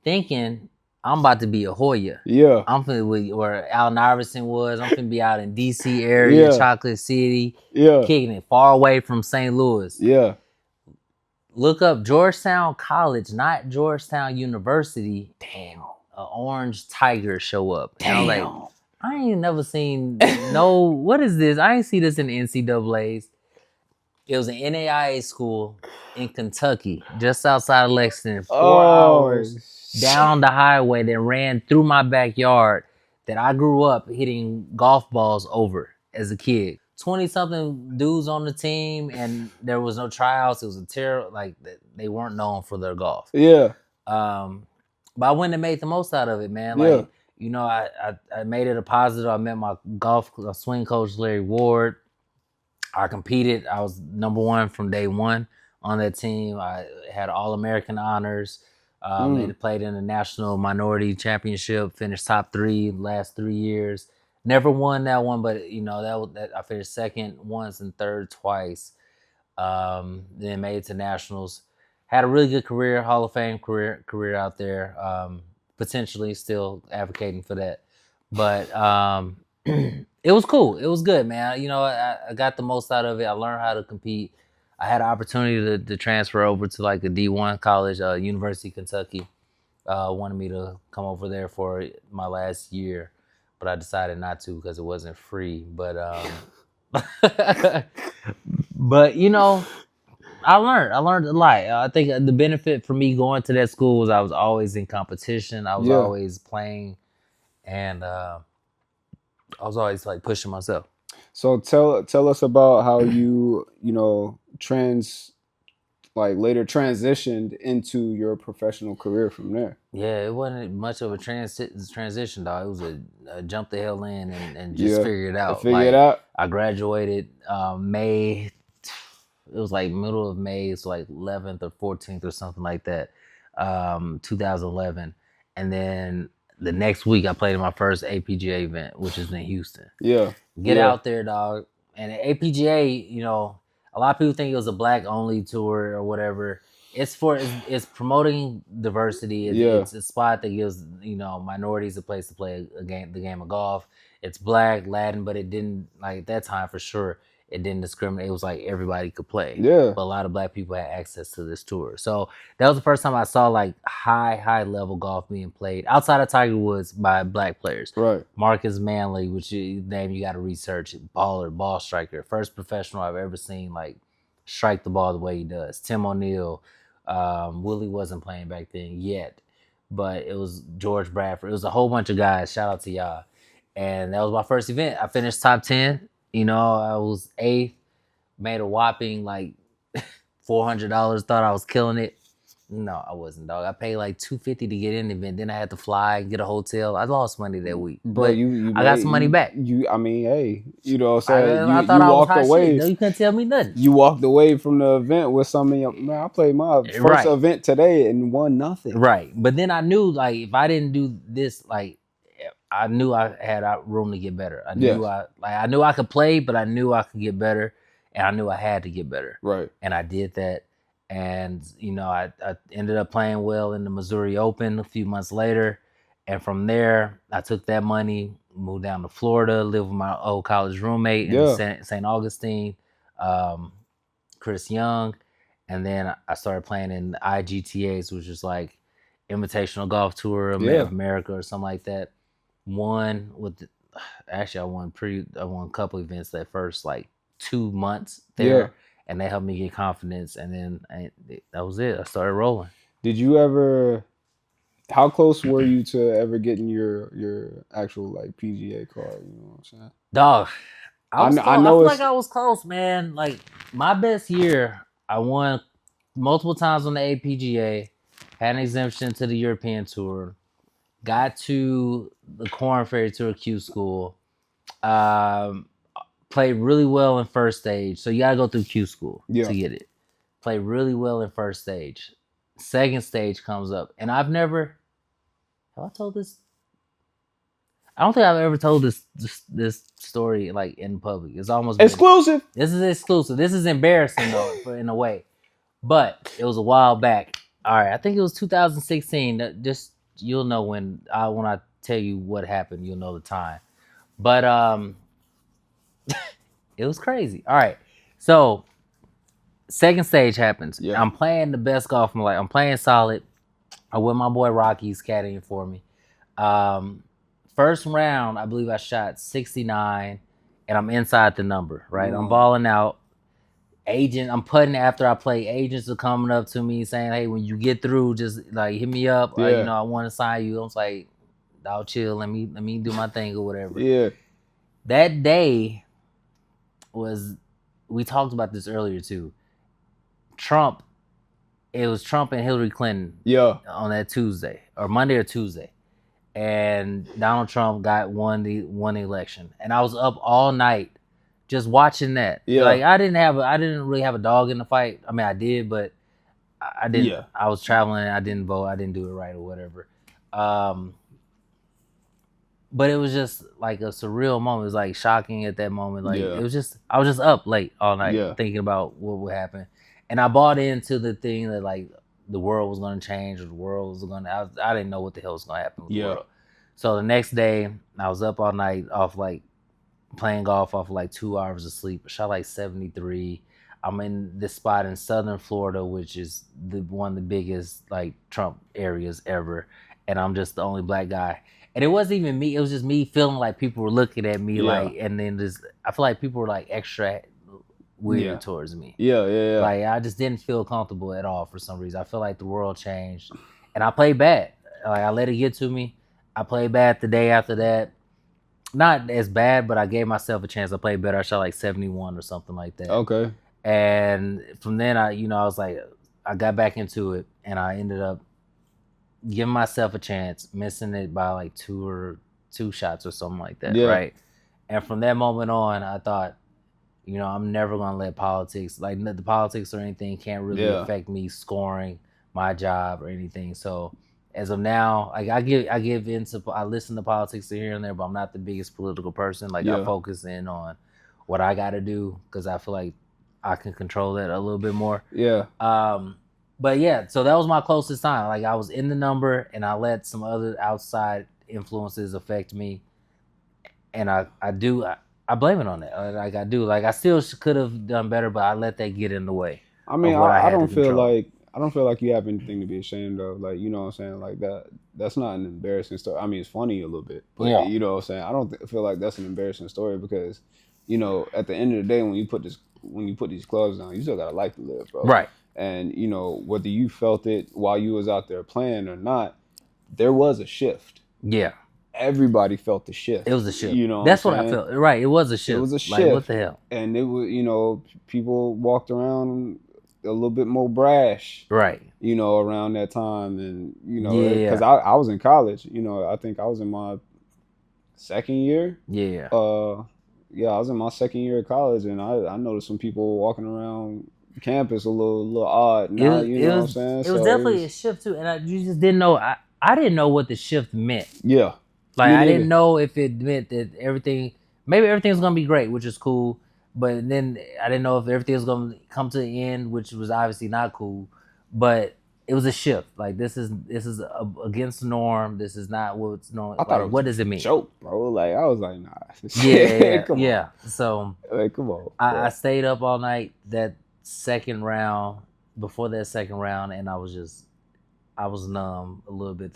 thinking I'm about to be a Hoya. Yeah. I'm finna be where Allen Iverson was. I'm finna be out in DC area, Chocolate City, kicking it far away from St. Louis. Yeah. Look up Georgetown College, not Georgetown University. Damn. An orange tiger show up. Damn. And I was like, I ain't never seen what is this? I ain't see this in the NCAAs. It was an NAIA school in Kentucky, just outside of Lexington. 4 hours down the highway that ran through my backyard that I grew up hitting golf balls over as a kid. 20-something dudes on the team, and there was no tryouts. It was a terrible, like they weren't known for their golf. Yeah. But I went and made the most out of it, man. Like, I made it a positive. I met my swing coach, Larry Ward. I competed. I was number one from day one on that team. I had All-American honors. Played in the National Minority Championship, finished top 3 last 3 years. Never won that one, but that I finished second once and third twice. Then made it to nationals. Had a really good career, Hall of Fame career out there. Potentially still advocating for that, but it was cool. It was good, man. I got the most out of it. I learned how to compete. I had an opportunity to transfer over to like a D1 college, University of Kentucky. Wanted me to come over there for my last year, but I decided not to because it wasn't free. But but I learned a lot. I think the benefit for me going to that school was I was always in competition. I was always playing, and I was always like pushing myself. So tell us about how you later transitioned into your professional career from there. Yeah, it wasn't much of a transition, dog. It was a jump the hell in and just figure it out. I graduated May. It was like middle of May. It's like 11th or 14th or something like that, 2011. And then the next week I played in my first APGA event, which is in Houston. Yeah. Get out there, dog. And the APGA, a lot of people think it was a black only tour or whatever. It's promoting diversity. Yeah. It's a spot that gives minorities a place to play the game of golf. It's Black, Latin, but it didn't like at that time for sure. It didn't discriminate. It was like everybody could play. Yeah. But a lot of Black people had access to this tour. So that was the first time I saw like high level golf being played outside of Tiger Woods by Black players. Right. Marcus Manley, which name you got to research. Ball striker, first professional I've ever seen like strike the ball the way he does. Tim O'Neill. Willie wasn't playing back then yet, but it was George Bradford. It was a whole bunch of guys. Shout out to y'all. And that was my first event. I finished top 10. I was 8th, made a whopping like $400. Thought I was killing it. No, I wasn't, dog. I paid like $250 to get in the event. Then I had to fly, get a hotel. I lost money that week, Bro, but I got some money back. I mean, hey, you know what I'm saying? I thought I was hot away. shit. No, you couldn't tell me nothing. You walked away from the event with some of your, man, I played my first event today and won nothing. Right. But then I knew, like, if I didn't do this, like, I knew I had room to get better. I knew I knew I could play, but I knew I could get better, and I knew I had to get better. Right. And I did that. And, I ended up playing well in the Missouri Open a few months later. And from there, I took that money, moved down to Florida, lived with my old college roommate in St. Augustine, Chris Young. And then I started playing in the IGTAs, which is like Invitational Golf Tour of America or something like that. I won a couple events that first like 2 months there. Yeah. And they helped me get confidence, and then that was it. I started rolling. Did you ever? How close were you to ever getting your actual like PGA card? You know what I'm saying? Dog, I feel like I was close, man. Like my best year, I won multiple times on the APGA, had an exemption to the European Tour, got to the Korn Ferry Tour Q School. Played really well in first stage. So you got to go through Q School to get it. Played really well in first stage. Second stage comes up. And have I told this? I don't think I've ever told this story like in public. It's almost exclusive. This is exclusive. This is embarrassing though, in a way. But it was a while back. All right, I think it was 2016. Just you'll know when I tell you what happened, you'll know the time. But it was crazy. All right. So second stage happens. Yeah. I'm playing the best golf of my life. I'm playing solid. I'm with my boy Rocky. He's caddying for me. First round, I believe I shot 69 and I'm inside the number, right? I'm balling out. I'm putting after I play. Agents are coming up to me saying, hey, when you get through, just like hit me up. Or, I want to sign you. I was like, I'll chill. Let me do my thing or whatever. Yeah. That day, we talked about this earlier too. It was Trump and Hillary Clinton on that Tuesday or Monday or Tuesday. And Donald Trump won the election. And I was up all night just watching that. Yeah. Like I didn't really have a dog in the fight. I mean I did, but I didn't. Yeah. I was traveling and I didn't vote. I didn't do it right or whatever. But it was just like a surreal moment. It was like shocking at that moment. Like it was just, I was just up late all night thinking about what would happen. And I bought into the thing that like the world was going to change or the world was going to, I didn't know what the hell was going to happen with the world. So the next day I was up all night off like playing golf off like 2 hours of sleep. I shot like 73. I'm in this spot in Southern Florida, which is one of the biggest like Trump areas ever. And I'm just the only black guy. And it wasn't even me. It was just me feeling like people were looking at me like, and then I feel like people were like extra weird towards me. Yeah. Like I just didn't feel comfortable at all for some reason. I feel like the world changed, and I played bad. Like I let it get to me. I played bad the day after that. Not as bad, but I gave myself a chance. I played better. I shot like 71 or something like that. Okay. And from then I was like, I got back into it, and I ended up giving myself a chance, missing it by like two shots or something like that, right? And from that moment on, I thought, I'm never gonna let politics, like the politics or anything, can't really affect me scoring my job or anything. So as of now, like I listen to politics here and there, but I'm not the biggest political person. Like I focus in on what I got to do because I feel like I can control that a little bit more. Yeah. But yeah, so that was my closest time. Like I was in the number, and I let some other outside influences affect me, and I blame it on that. Like I do. Like I still could have done better, but I let that get in the way I mean, of what I I had to don't feel control. like you have anything to be ashamed of. Like, you know what I'm saying? Like that's not an embarrassing story. I mean, it's funny a little bit, but Yeah. you know what I'm saying? I don't feel like that's an embarrassing story because, you know, at the end of the day, when you put these clubs on, you still got a life to live, bro. Right. And you know, whether you felt it while you was out there playing or not, there was a shift. Yeah. Everybody felt the shift. It was a shift. You know, That's what what I'm I saying? felt. Right. It was a shift. It was a shift. Like what the hell? And it was, you know, people walked around a little bit more brash, Right. you know, around that time. And, you know, Yeah. because I was in college, you know, I think I was in my second year. Yeah. Yeah, I was in my second year of college, and I noticed some people walking around campus a little odd. Now, you know what I'm saying? It was definitely a shift too, and you just didn't know. I didn't know what the shift meant. Yeah. Like Me I neither. didn't know if it meant that maybe everything was gonna be great, which is cool. But then I didn't know if everything was gonna come to the end, which was obviously not cool. But it was a shift. Like this is against the norm. This is not what's normal. I thought Like, it was what does it mean? joke, bro. Like I was like, nah. Yeah, Come yeah. So on. Like, come on. I stayed up all night that second round, before that second round, and I was numb a little bit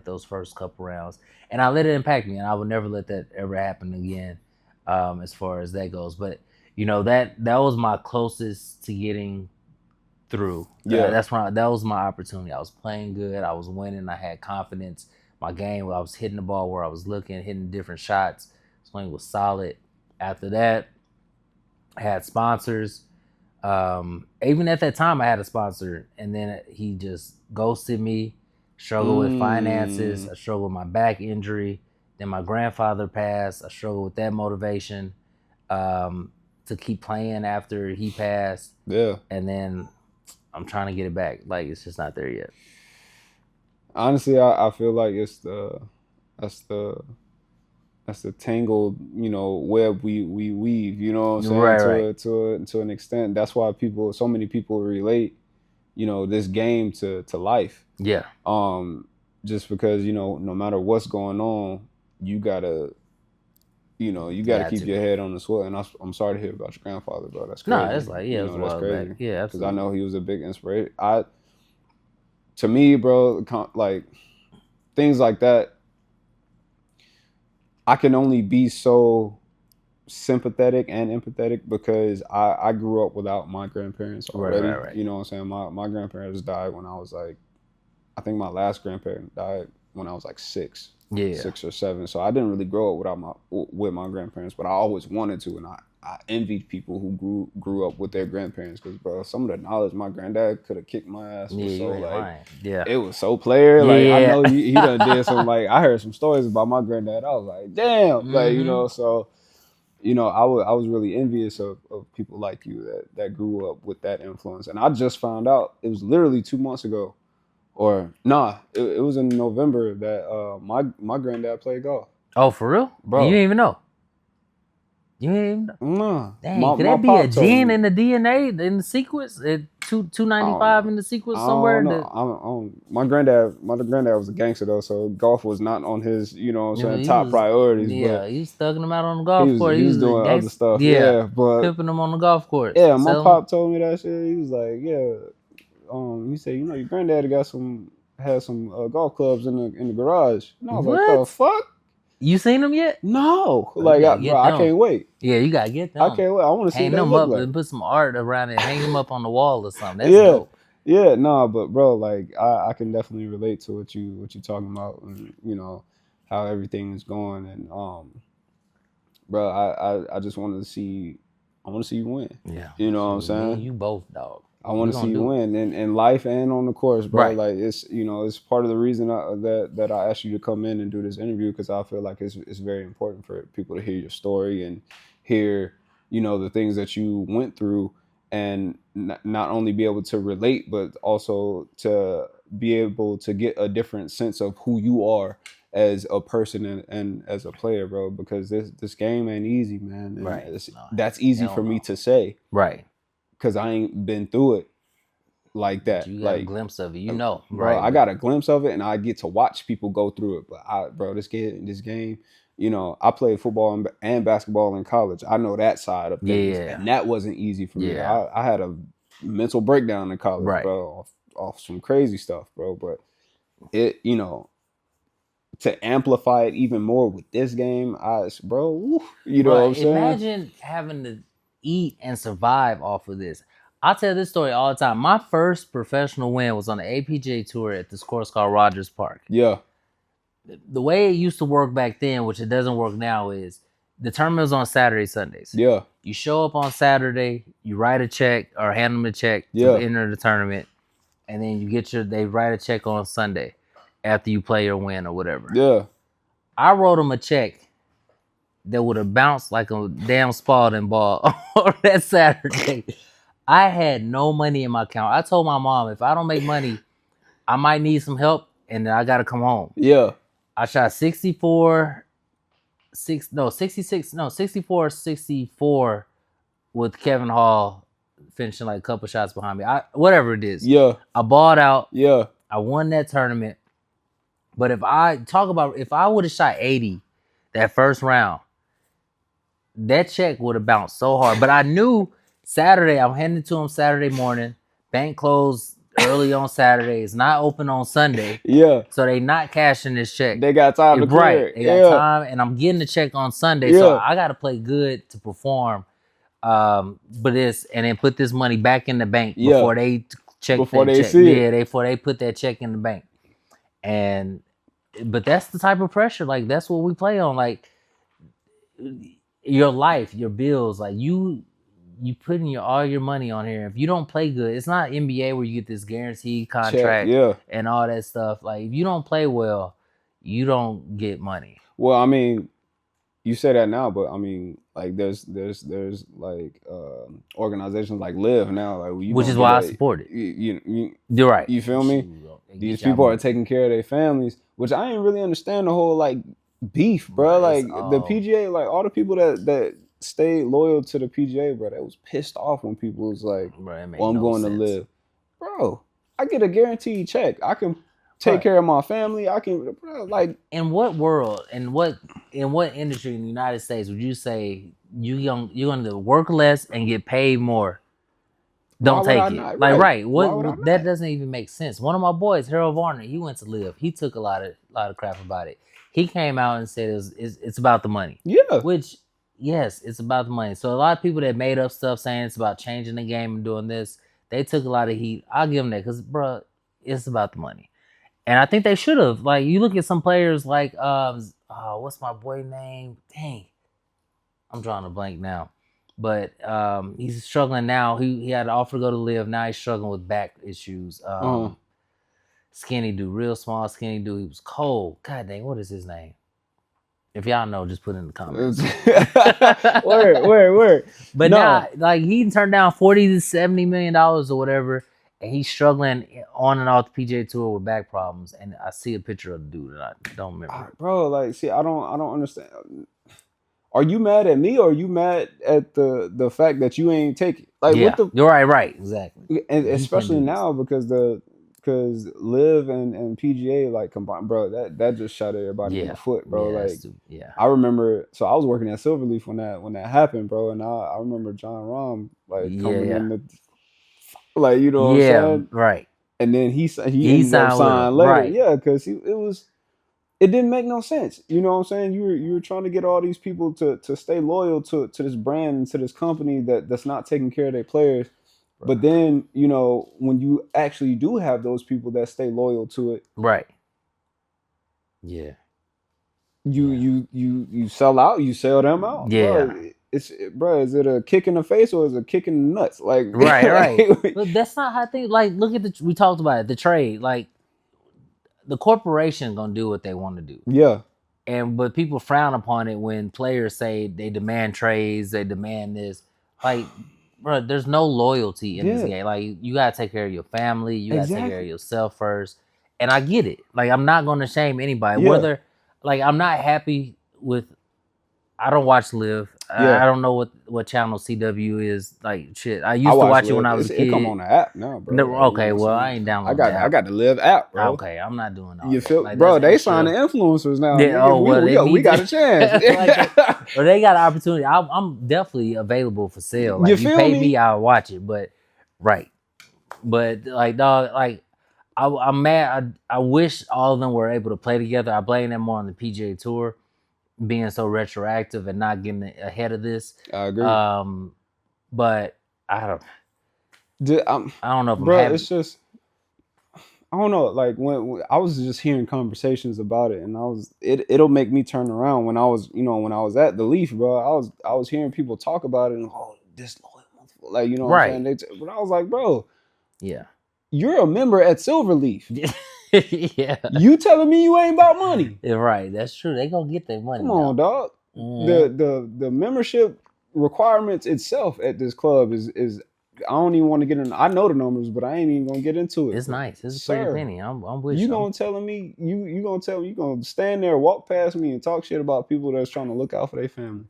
those first couple rounds, and I let it impact me, and I would never let that ever happen again, as far as that goes. But you know that was my closest to getting through. Yeah. That was my opportunity. I was playing good. I was winning. I had confidence. My game, I was hitting the ball where I was looking, hitting different shots. Swing was solid. After that, I had sponsors. Even at that time, I had a sponsor, and then he just ghosted me. Struggled with finances. I struggled with my back injury. Then my grandfather passed. I struggled with that motivation to keep playing after he passed. Yeah. And then I'm trying to get it back. Like it's just not there yet. Honestly, I feel like that's the tangled, you know, web we weave, you know what I'm saying? Right. To an extent. That's why so many people relate, you know, this game to life. Yeah. Just because, you know, no matter what's going on, you gotta keep your head on the swivel. And I'm sorry to hear about your grandfather, bro. That's crazy. No, it's like, yeah, you it was know, that's wild crazy. back. Yeah, Because absolutely. I know he was a big inspiration. To me, bro, like things like that, I can only be so sympathetic and empathetic because I grew up without my grandparents already. Right. You know what I'm saying? My grandparents died when I was like, I think my last grandparent died when I was like 6 or 7. So I didn't really grow up with my grandparents, but I always wanted to, and I envied people who grew up with their grandparents because, bro, some of the knowledge my granddad could have kicked my ass was so like, it was so player. Like I know he done did some, like I heard some stories about my granddad. I was like, damn, like you know. So you know, I was really envious of people like you that grew up with that influence, and I just found out it was literally 2 months ago. Or it was in November that my granddad played golf. Oh, for real, bro? And you didn't even know. You didn't even know. Nah. Dang, could that be a gene in the DNA in the sequence? At 295 in the sequence somewhere. I don't know. My granddad was a gangster though, so golf was not on his, you know what I'm saying, top priorities. Yeah, but he was thugging them out on the golf course. He was doing other stuff. Yeah, but pimping them on the golf course. Yeah, my pop told me that shit. He was like, he said, you know, your granddad had some golf clubs in the garage. And I was like, the fuck? You seen them yet? No. Like, I can't wait. Yeah, you gotta get them. I can't wait. I want to see hang them up and put some art around it. Hang them up on the wall or something. That's dope. Yeah, nah, but bro, like I can definitely relate to what you talking about, and you know how everything is going, and bro, I just wanted to see. I want to see you win. Yeah. You know what I'm saying? You both, dog. I want to see you win in life and on the course, bro. Right. Like it's, you know, it's part of the reason that I asked you to come in and do this interview, because I feel like it's very important for people to hear your story and hear, you know, the things that you went through, and not only be able to relate, but also to be able to get a different sense of who you are as a person and as a player, bro. Because this game ain't easy, man. And right. that's easy for me to say. Right. Because I ain't been through it. like that. You got Like, a glimpse of it, you know, bro, right? I got a glimpse of it, and I get to watch people go through it. But bro, this game, you know, I played football and basketball in college. I know that side of things, Yeah. and that wasn't easy for me. Yeah. I had a mental breakdown in college, Right. bro, off some crazy stuff, bro. But it, you know, to amplify it even more with this game, bro, woo, you know what I'm saying? Imagine having to eat and survive off of this. I tell this story all the time. My first professional win was on the APJ tour at this course called Rogers Park. Yeah, The way it used to work back then, which it doesn't work now, is the tournament was on Saturday, Sundays. yeah, You show up on Saturday, you write a check or hand them a check Yeah. to enter the tournament, and then you get they write a check on Sunday after you play or win or whatever. yeah. I wrote them a check that would have bounced like a damn Spalding ball on that Saturday. I had no money in my account. I told my mom, if I don't make money, I might need some help, and then I got to come home. Yeah. I shot 64, 64 with Kevin Hall finishing like a couple shots behind me. Whatever it is. Yeah. I balled out. Yeah. I won that tournament. But if I would have shot 80 that first round, that check would have bounced so hard. But I knew Saturday, I'm heading to him Saturday morning. Bank closed early on Saturday. It's not open on Sunday. Yeah. So they not cashing this check. They got time to clear. Right. They got time, and I'm getting the check on Sunday. So I got to play good to perform. But then put this money back in the bank before they check. Before they check. see Yeah, it. before they put that check in the bank. But that's the type of pressure. Like, that's what we play on. Like, your life, your bills. Like, you putting all your money on here. If you don't play good, it's not NBA where you get this guaranteed contract and all that stuff. Like, if you don't play well, you don't get money. Well, I mean, you say that now, but I mean, like, there's like organizations like Live now, like, which is why I support it. You're right. You feel me? These people are taking care of their families, which I ain't really understand the whole like beef, bro. Like the PGA, like all the people that stayed loyal to the PGA, bro, that was pissed off when people was like, "Well, I'm going to Live." Bro, I get a guaranteed check. I can take care of my family. I can, bro, like. In what world, in what industry in the United States would you say you're going to work less and get paid more? Don't take it. Like, right. What that doesn't even make sense. One of my boys, Harold Varner, he went to Live. He took a lot of crap about it. He came out and said it's about the money. Yeah. Which, yes, it's about the money. So a lot of people that made up stuff saying it's about changing the game and doing this, they took a lot of heat. I'll give them that because, bro, it's about the money. And I think they should have. Like, you look at some players like, what's my boy name? Dang. I'm drawing a blank now. But he's struggling now. He had an offer to go to Live. Now he's struggling with back issues. Skinny dude, real small skinny dude. He was cold. God dang, what is his name? If y'all know, just put it in the comments. Word. But now, like, he turned down $40 to $70 million or whatever, and he's struggling on and off the PGA Tour with back problems. And I see a picture of the dude, and I don't remember. Bro, like, see, I don't understand. Are you mad at me, or are you mad at the fact that you ain't take it? Like, yeah, you're right, exactly. And especially now because Live and PGA like combined, bro. That just shot everybody in the foot, bro. I remember. So I was working at Silverleaf when that happened, bro. And I remember John Rahm coming in the, like, you know what I'm saying, right? And then he ended up signing later, right? Yeah, because it didn't make no sense. You know what I'm saying? You were trying to get all these people to stay loyal to this brand and to this company that's not taking care of their players. Right. But then, you know, when you actually do have those people that stay loyal to it, right? Yeah. You sell out. You sell them out. Yeah. Bro, is it a kick in the face or is it a kick in the nuts? Like, right. But that's not how things. Like, look at we talked about it. The trade, like. The corporation gonna do what they want to do. Yeah. But people frown upon it when players say they demand trades, they demand this. Like, bro, there's no loyalty in this game. Like, you gotta take care of your family, you gotta take care of yourself first. And I get it. Like, I'm not gonna shame anybody. Whether, like, I'm not happy with. I don't watch Live. Yeah. I don't know what channel CW is. Like shit, I used to watch watch it Live. when I was a It come kid. on the app now, bro. No, Like, you know okay, what well I'm I saying? ain't downloading the I app. got the Live app, bro. Okay, I'm not doing all You that. feel, Like, bro? that's They extra. signing influencers now, Yeah, nigga. oh, well, they we need got to- a chance. Like or they got an opportunity. I'm definitely available for sale. Like You you feel pay me? me, I'll watch it. But right, but like dog, like I'm mad. I wish all of them were able to play together. I blame them more on the PGA Tour being so retroactive and not getting ahead of this. I agree. But I don't I'm, I don't know if I'm bro, happy. it's just I don't know. Like when I was just hearing conversations about it, and it'll make me turn around when I was when I was at the Leaf, bro. I was hearing people talk about it, and this like you know what I'm Right. saying. But I was like, bro, Yeah. you're a member at Silverleaf. Yeah. You telling me you ain't about money? Yeah, right. That's true. They gonna get their money. Come on, dog. The membership requirements itself at this club is I don't even want to get in. I know the numbers, but I ain't even gonna get into it. It's But, nice. It's a sir, pretty penny. I'm with you you. gonna telling me you gonna tell me you gonna stand there, walk past me, and talk shit about people that's trying to look out for their family?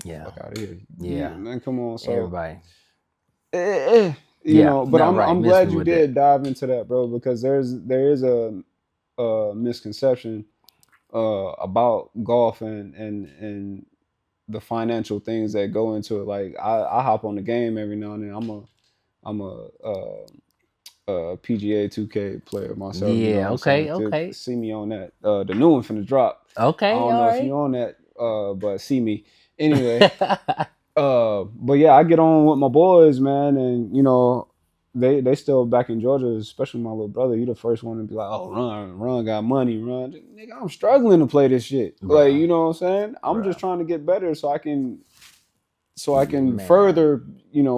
Yeah. Fuck out of here. Yeah. Man, come on. So Everybody. you know, but no, right. I'm Miss glad me you with did dive into that, bro, because there is a misconception about golf and the financial things that go into it. Like I hop on the game every now and then. I'm a PGA 2K player myself. You know Yeah. what I'm Okay. saying? Okay. See me on that. The new one finna drop. Okay. I don't All know if right. you on that, but see me anyway. But yeah, I get on with my boys, man, and you know, they still back in Georgia, especially my little brother. He the first one to be like, "Oh, run got money, run." Nigga, I'm struggling to play this shit. Bro. Like, you know what I'm saying? I'm Bro. just trying to get better so I can Man. further,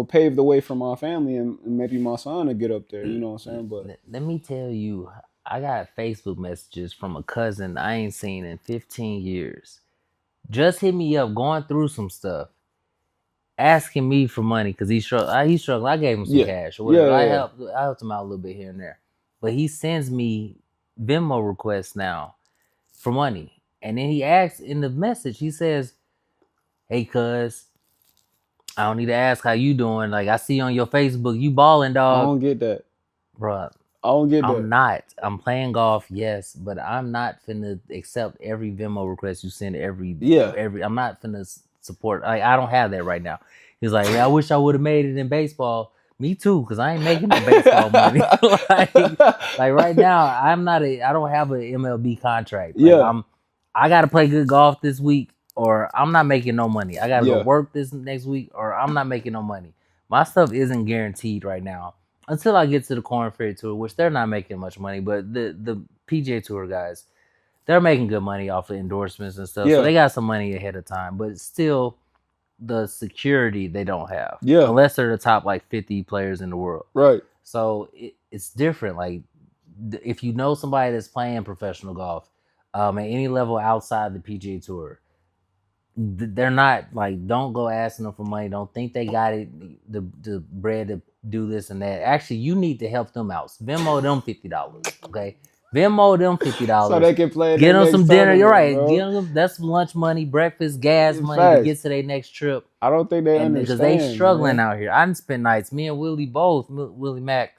pave the way for my family and maybe my son to get up there. You know what I'm saying? But Let me tell you, I got Facebook messages from a cousin I ain't seen in 15 years. Just hit me up, going through some stuff, asking me for money because he's struggling. I gave him some yeah, cash or whatever. yeah. I helped him out a little bit here and there. But he sends me Venmo requests now for money. And then he asks in the message, he says, "Hey cuz, I don't need to ask how you doing. Like I see on your Facebook, you balling, I dog." don't get that. Bruh, I don't get I'm that. not. I'm playing golf, yes, but I'm not finna accept every Venmo request you send every. I'm not finna support. I don't have that right now. He's like, "Man, I wish I would have made it in baseball." Me too, because I ain't making no baseball money. like right now, I don't have an MLB contract. I gotta play good golf this week, or I'm not making no money. I gotta go work this next week, or I'm not making no money. My stuff isn't guaranteed right now until I get to the Corn Ferry Tour, which they're not making much money, but the PGA Tour guys, they're making good money off of endorsements and stuff. So they got some money ahead of time, but it's still the security they don't have. Yeah. Unless they're the top like 50 players in the world. Right. So it's different. Like if you know somebody that's playing professional golf at any level outside the PGA Tour, they're not like, don't go asking them for money. Don't think they got it, the bread to do this and that. Actually, you need to help them out. Venmo them $50, okay? Venmo them $50 so they can play. Get them some dinner. You're right. Bro. Get them, that's some lunch money, breakfast, gas money to get to their next trip. I don't think they understand because they struggling out here. I didn't spend nights. Me and Willie both. Willie Mack,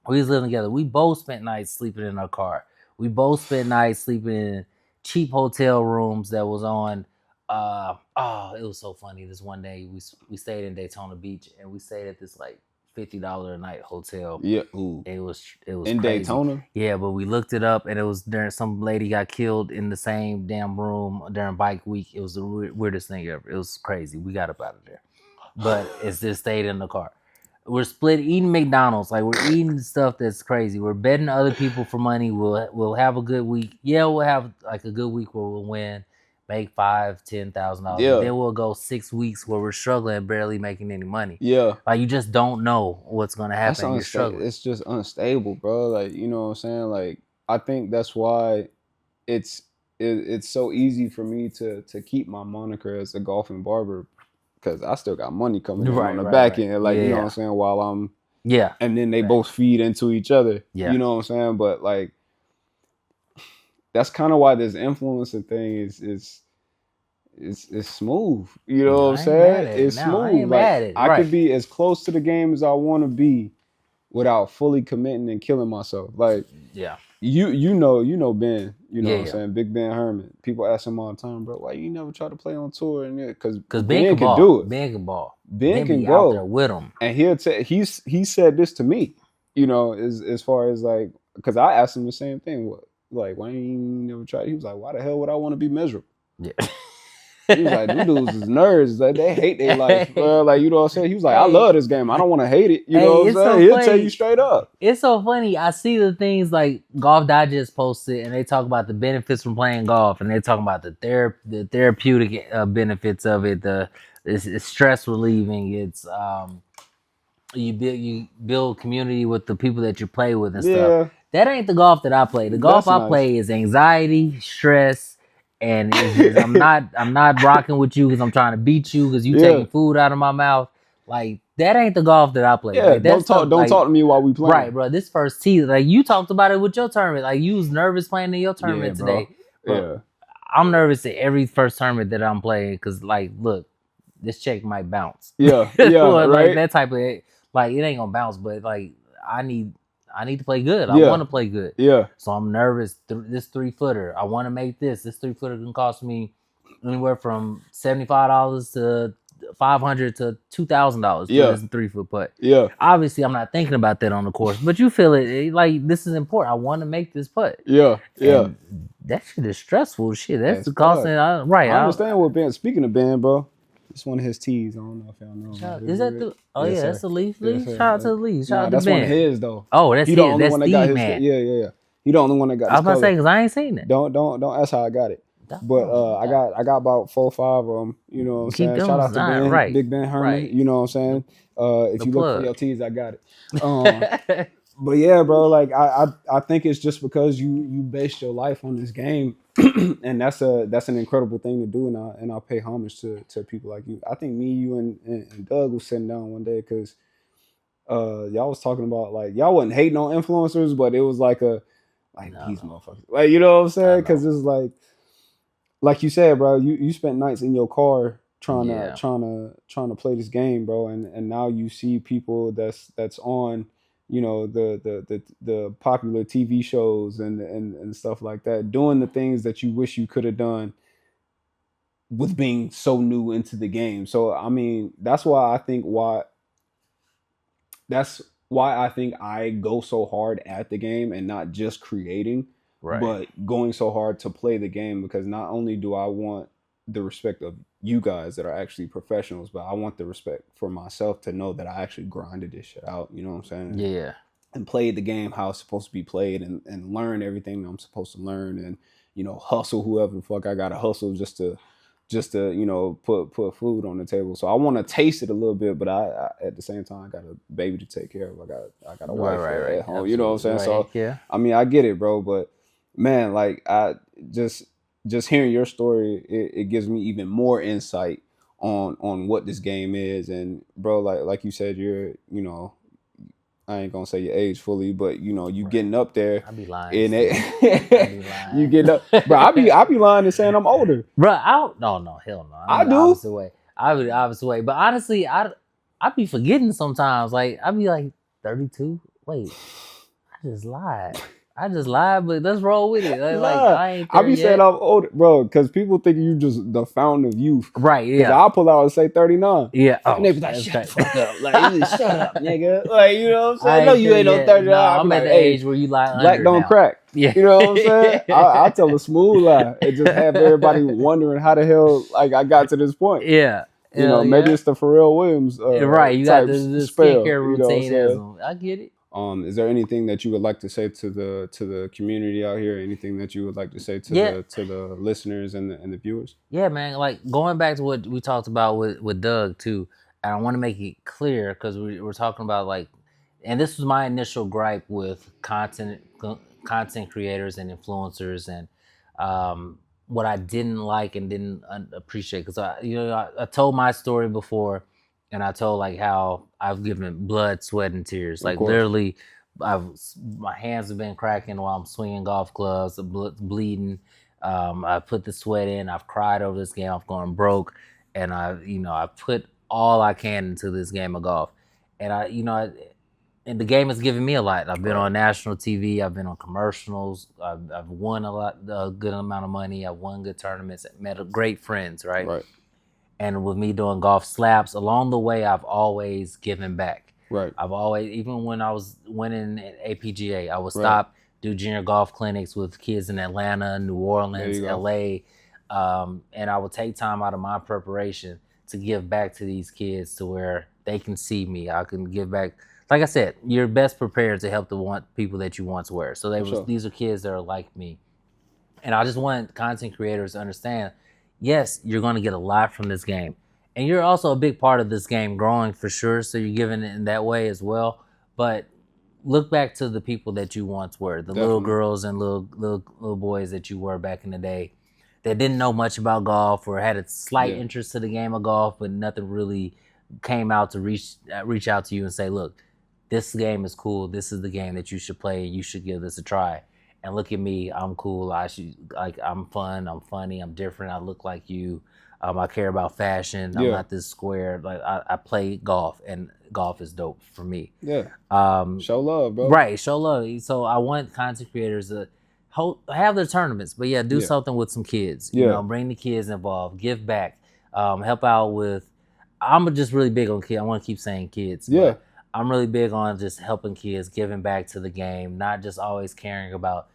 we was living together. We both spent nights sleeping in our car. We both spent nights sleeping in cheap hotel rooms that was on. It was so funny. This one day we stayed in Daytona Beach and we stayed at this like $50 a night hotel. Yeah, ooh. It was in crazy. Daytona. Yeah, but we looked it up and it was during some lady got killed in the same damn room during bike week. It was the weirdest thing ever. It was crazy. We got up out of there, but it's just stayed in the car. We're split eating McDonald's. Like we're eating stuff that's crazy. We're betting other people for money. We'll have a good week. Yeah, we'll have like a good week where we'll win, make $5,000-$10,000. Yeah. Then we'll go 6 weeks where we're struggling, barely making any money. Yeah. Like you just don't know what's gonna happen. You're struggling. It's just unstable, bro. Like, you know what I'm saying? Like, I think that's why it's so easy for me to keep my moniker as a golfing barber, because I still got money coming in on the back end. Like, you know what I'm saying? While I'm and then they both feed into each other. Yeah. You know what I'm saying? But like, that's kind of why this influencer thing is it's smooth. You know what I'm I ain't mad saying? at it. It's No, I smooth. ain't Like mad at it. I Right. could be as close to the game as I want to be without fully committing and killing myself. Like Yeah. you know Ben, you know Yeah, what I'm yeah. saying? Big Ben Herman. People ask him all the time, bro, why you never try to play on tour? And because Because Ben Ben can can do ball. it. Ben can ball. Ben can be out there go. with him. And he said this to me, you know, as far as like, because I asked him the same thing. What, like, why ain't you never tried? He was like, why the hell would I want to be miserable? Yeah. He was like, them dudes is nerds. Like, they hate their life. Like, you know what I'm saying? He was like, I Hey. love this game. I don't want to hate it. You Hey, know what I'm it's saying? so He'll tell funny. you straight up. It's so funny. I see the things like Golf Digest posted, and they talk about the benefits from playing golf, and they talk about the therapeutic benefits of it. It's stress relieving. It's you build community with the people that you play with and stuff. Yeah. That ain't the golf that I play. The golf That's I nice. play is anxiety, stress, and I'm not rocking with you because I'm trying to beat you because you Yeah. taking food out of my mouth. Like that ain't the golf that I play. Yeah, Like, don't talk to me while we playing. Right, bro. This first tee, like you talked about it with your tournament. Like you was nervous playing in your tournament bro. today. Bro, Yeah. I'm nervous at every first tournament that I'm playing because, like, look, this check might bounce. Yeah. Yeah. Like Right. that type of like it ain't gonna bounce, but like I need to play good. I Yeah. want to play good. Yeah. So I'm nervous. This 3-footer, I want to make this. This 3-footer can cost me anywhere from $75 to $500 to $2,000 Yeah. for this 3-foot putt. Yeah. Obviously, I'm not thinking about that on the course, but you feel it. Like this is important. I want to make this putt. Yeah. Yeah. And that shit is stressful. Shit, that's As costing. Right. I understand what Ben. Speaking of Ben, bro, it's one of his tees. I don't know if y'all know. Is that the? Oh Yes, yeah, sir. that's the Leaf. Yes, Leaf. sir. Shout out to the Leaf. Shout out to that's Ben. one of his though. Oh, that's He the his. only That's one that got Steve, his. man. Yeah. He the only one that got. I was his about to color. say because I ain't seen it. Don't ask how I got it. But I got about 4 or 5 of them. You know what I'm Keep saying? them Shout out to signed, Ben, right, Big Ben Herman. right. You know what I'm saying? If The you look plug. for your tees, I got it. But yeah, bro, like I think it's just because you based your life on this game, and that's an incredible thing to do, and I pay homage to people like you. I think me, you, and Doug was sitting down one day because y'all was talking about like y'all wasn't hating on influencers, but it was like No. these motherfuckers, like you know what I'm saying? I Because it's like you said, bro, you spent nights in your car trying Yeah. to play this game, bro, and now you see people that's on, you know, the popular TV shows and stuff like that, doing the things that you wish you could have done with being so new into the game. So I mean, that's why I think I go so hard at the game and not just creating, Right. but going so hard to play the game, because not only do I want the respect of you guys that are actually professionals, but I want the respect for myself to know that I actually grinded this shit out. You know what I'm saying? Yeah. And played the game how it's supposed to be played, and learn everything I'm supposed to learn, and you know, hustle whoever the fuck I gotta hustle just to you know, put food on the table. So I want to taste it a little bit, but I at the same time I got a baby to take care of. I got a wife at home. Absolutely. You know what I'm saying? Right. So Yeah. I mean, I get it, bro, but man, like I just hearing your story, it gives me even more insight on what this game is. And bro, like you said, you're, you know, I ain't gonna say your age fully, but you know, you Right. getting up there. I be lying. And I be lying. you get up, bro. I be lying and saying I'm older. Bro, no, hell no. I I'm do. the opposite way. I be the opposite way. But honestly, I be forgetting sometimes. Like I be like 32. Wait, I just lied. But let's roll with it. Like I ain't there I be yet. saying I'm older, bro, because people think you just the fountain of youth. Right, 'Cause yeah. I'll pull out and say 39. Yeah. Oh, And they be like, that's shut the right. fuck up. Like, you just shut up, nigga. Like, you know what I'm saying? I No, you there ain't no yet. 39. No, I be I'm like, at the hey, age where you lie black under don't now. crack. Yeah. You know what I'm saying? I'll tell a smooth lie and just have everybody wondering how the hell like I got to this point. Yeah. You know, maybe it's the Pharrell Williams right. You got type the spell, skincare you know what I'm routine. saying? I get it. Is there anything that you would like to say to the community out here? Anything that you would like to say to Yeah. the listeners and the viewers? Yeah, man. Like going back to what we talked about with Doug too, and I want to make it clear because we're talking about like, and this was my initial gripe with content creators and influencers, and what I didn't like and didn't appreciate, because I told my story before, and I told like how I've given blood, sweat, and tears. Like course. literally, my hands have been cracking while I'm swinging golf clubs, bleeding. I put the sweat in. I've cried over this game. I've gone broke, and I put all I can into this game of golf. And and the game has given me a lot. I've been on national TV. I've been on commercials. I've won a good amount of money. I've won good tournaments. Met great friends, right? Right. And with me doing golf slaps, along the way, I've always given back. Right. I've always, even when I was winning at APGA, I would stop, do junior golf clinics with kids in Atlanta, New Orleans, LA. And I would take time out of my preparation to give back to these kids to where they can see me. I can give back. Like I said, you're best prepared to help the people that you once were. So these are kids that are like me. And I just want content creators to understand, yes, you're going to get a lot from this game. And you're also a big part of this game growing for sure. So you're giving it in that way as well. But look back to the people that you once were, the little girls and little boys that you were back in the day that didn't know much about golf or had a slight interest to the game of golf, but nothing really came out to reach out to you and say, look, this game is cool. This is the game that you should play. You should give this a try. And look at me. I'm cool. I'm fun. I'm funny. I'm different. I look like you. I care about fashion. I'm not this square. Like I play golf, and golf is dope for me. Yeah. Show love, bro. Right. Show love. So I want content creators to have their tournaments, but do something with some kids. You know, bring the kids involved. Give back. Help out with. I'm just really big on kids. I want to keep saying kids. Yeah. I'm really big on just helping kids, giving back to the game, not just always caring about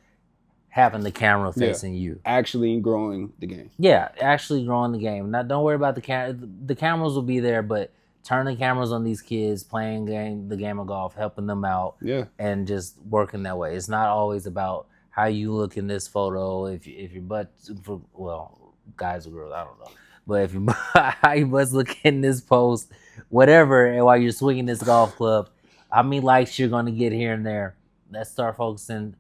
having the camera facing you. Actually growing the game. Yeah, actually growing the game. Don't worry about the camera. The cameras will be there, but turn the cameras on these kids, playing the game of golf, helping them out, and just working that way. It's not always about how you look in this photo. If your butt, guys or girls, I don't know. But if how your butt's looking in this post, whatever, and while you're swinging this golf club, how many likes you're going to get here and there. Let's start focusing.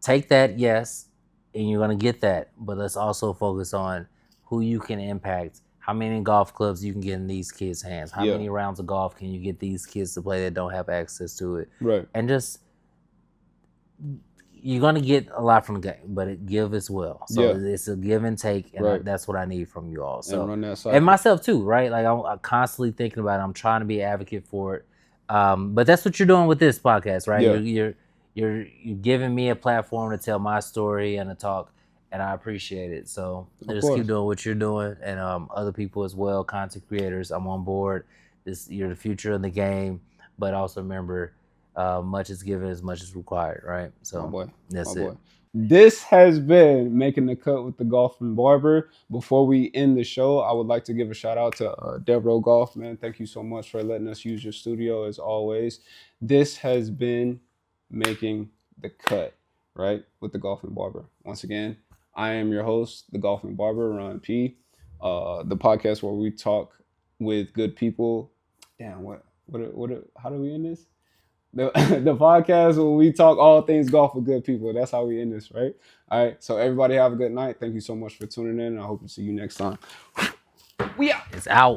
Take that, yes, and you're going to get that. But let's also focus on who you can impact, how many golf clubs you can get in these kids' hands, how many rounds of golf can you get these kids to play that don't have access to it. Right. And just, you're going to get a lot from the game, but it give as well. So it's a give and take, and that's what I need from you all. So, and run that cycle. And myself too, right? Like I'm constantly thinking about it. I'm trying to be an advocate for it. But that's what you're doing with this podcast, right? Yeah. You're giving me a platform to tell my story and to talk, and I appreciate it. So just keep doing what you're doing, and other people as well, content creators. I'm on board. You're the future of the game, but also remember, much is given as much is required, right? So that's it. This has been Making the Cut with the Golfing Barber. Before we end the show, I would like to give a shout out to Devereaux Golf, man. Thank you so much for letting us use your studio as always. This has been Making the Cut, right, with the Golfing Barber. Once again, I am your host, the Golfing Barber, Ron P. The podcast where we talk with good people. Damn, how do we end this? The podcast where we talk all things golf with good people. That's how we end this, right? All right. So everybody have a good night. Thank you so much for tuning in. I hope to see you next time. We out. It's out.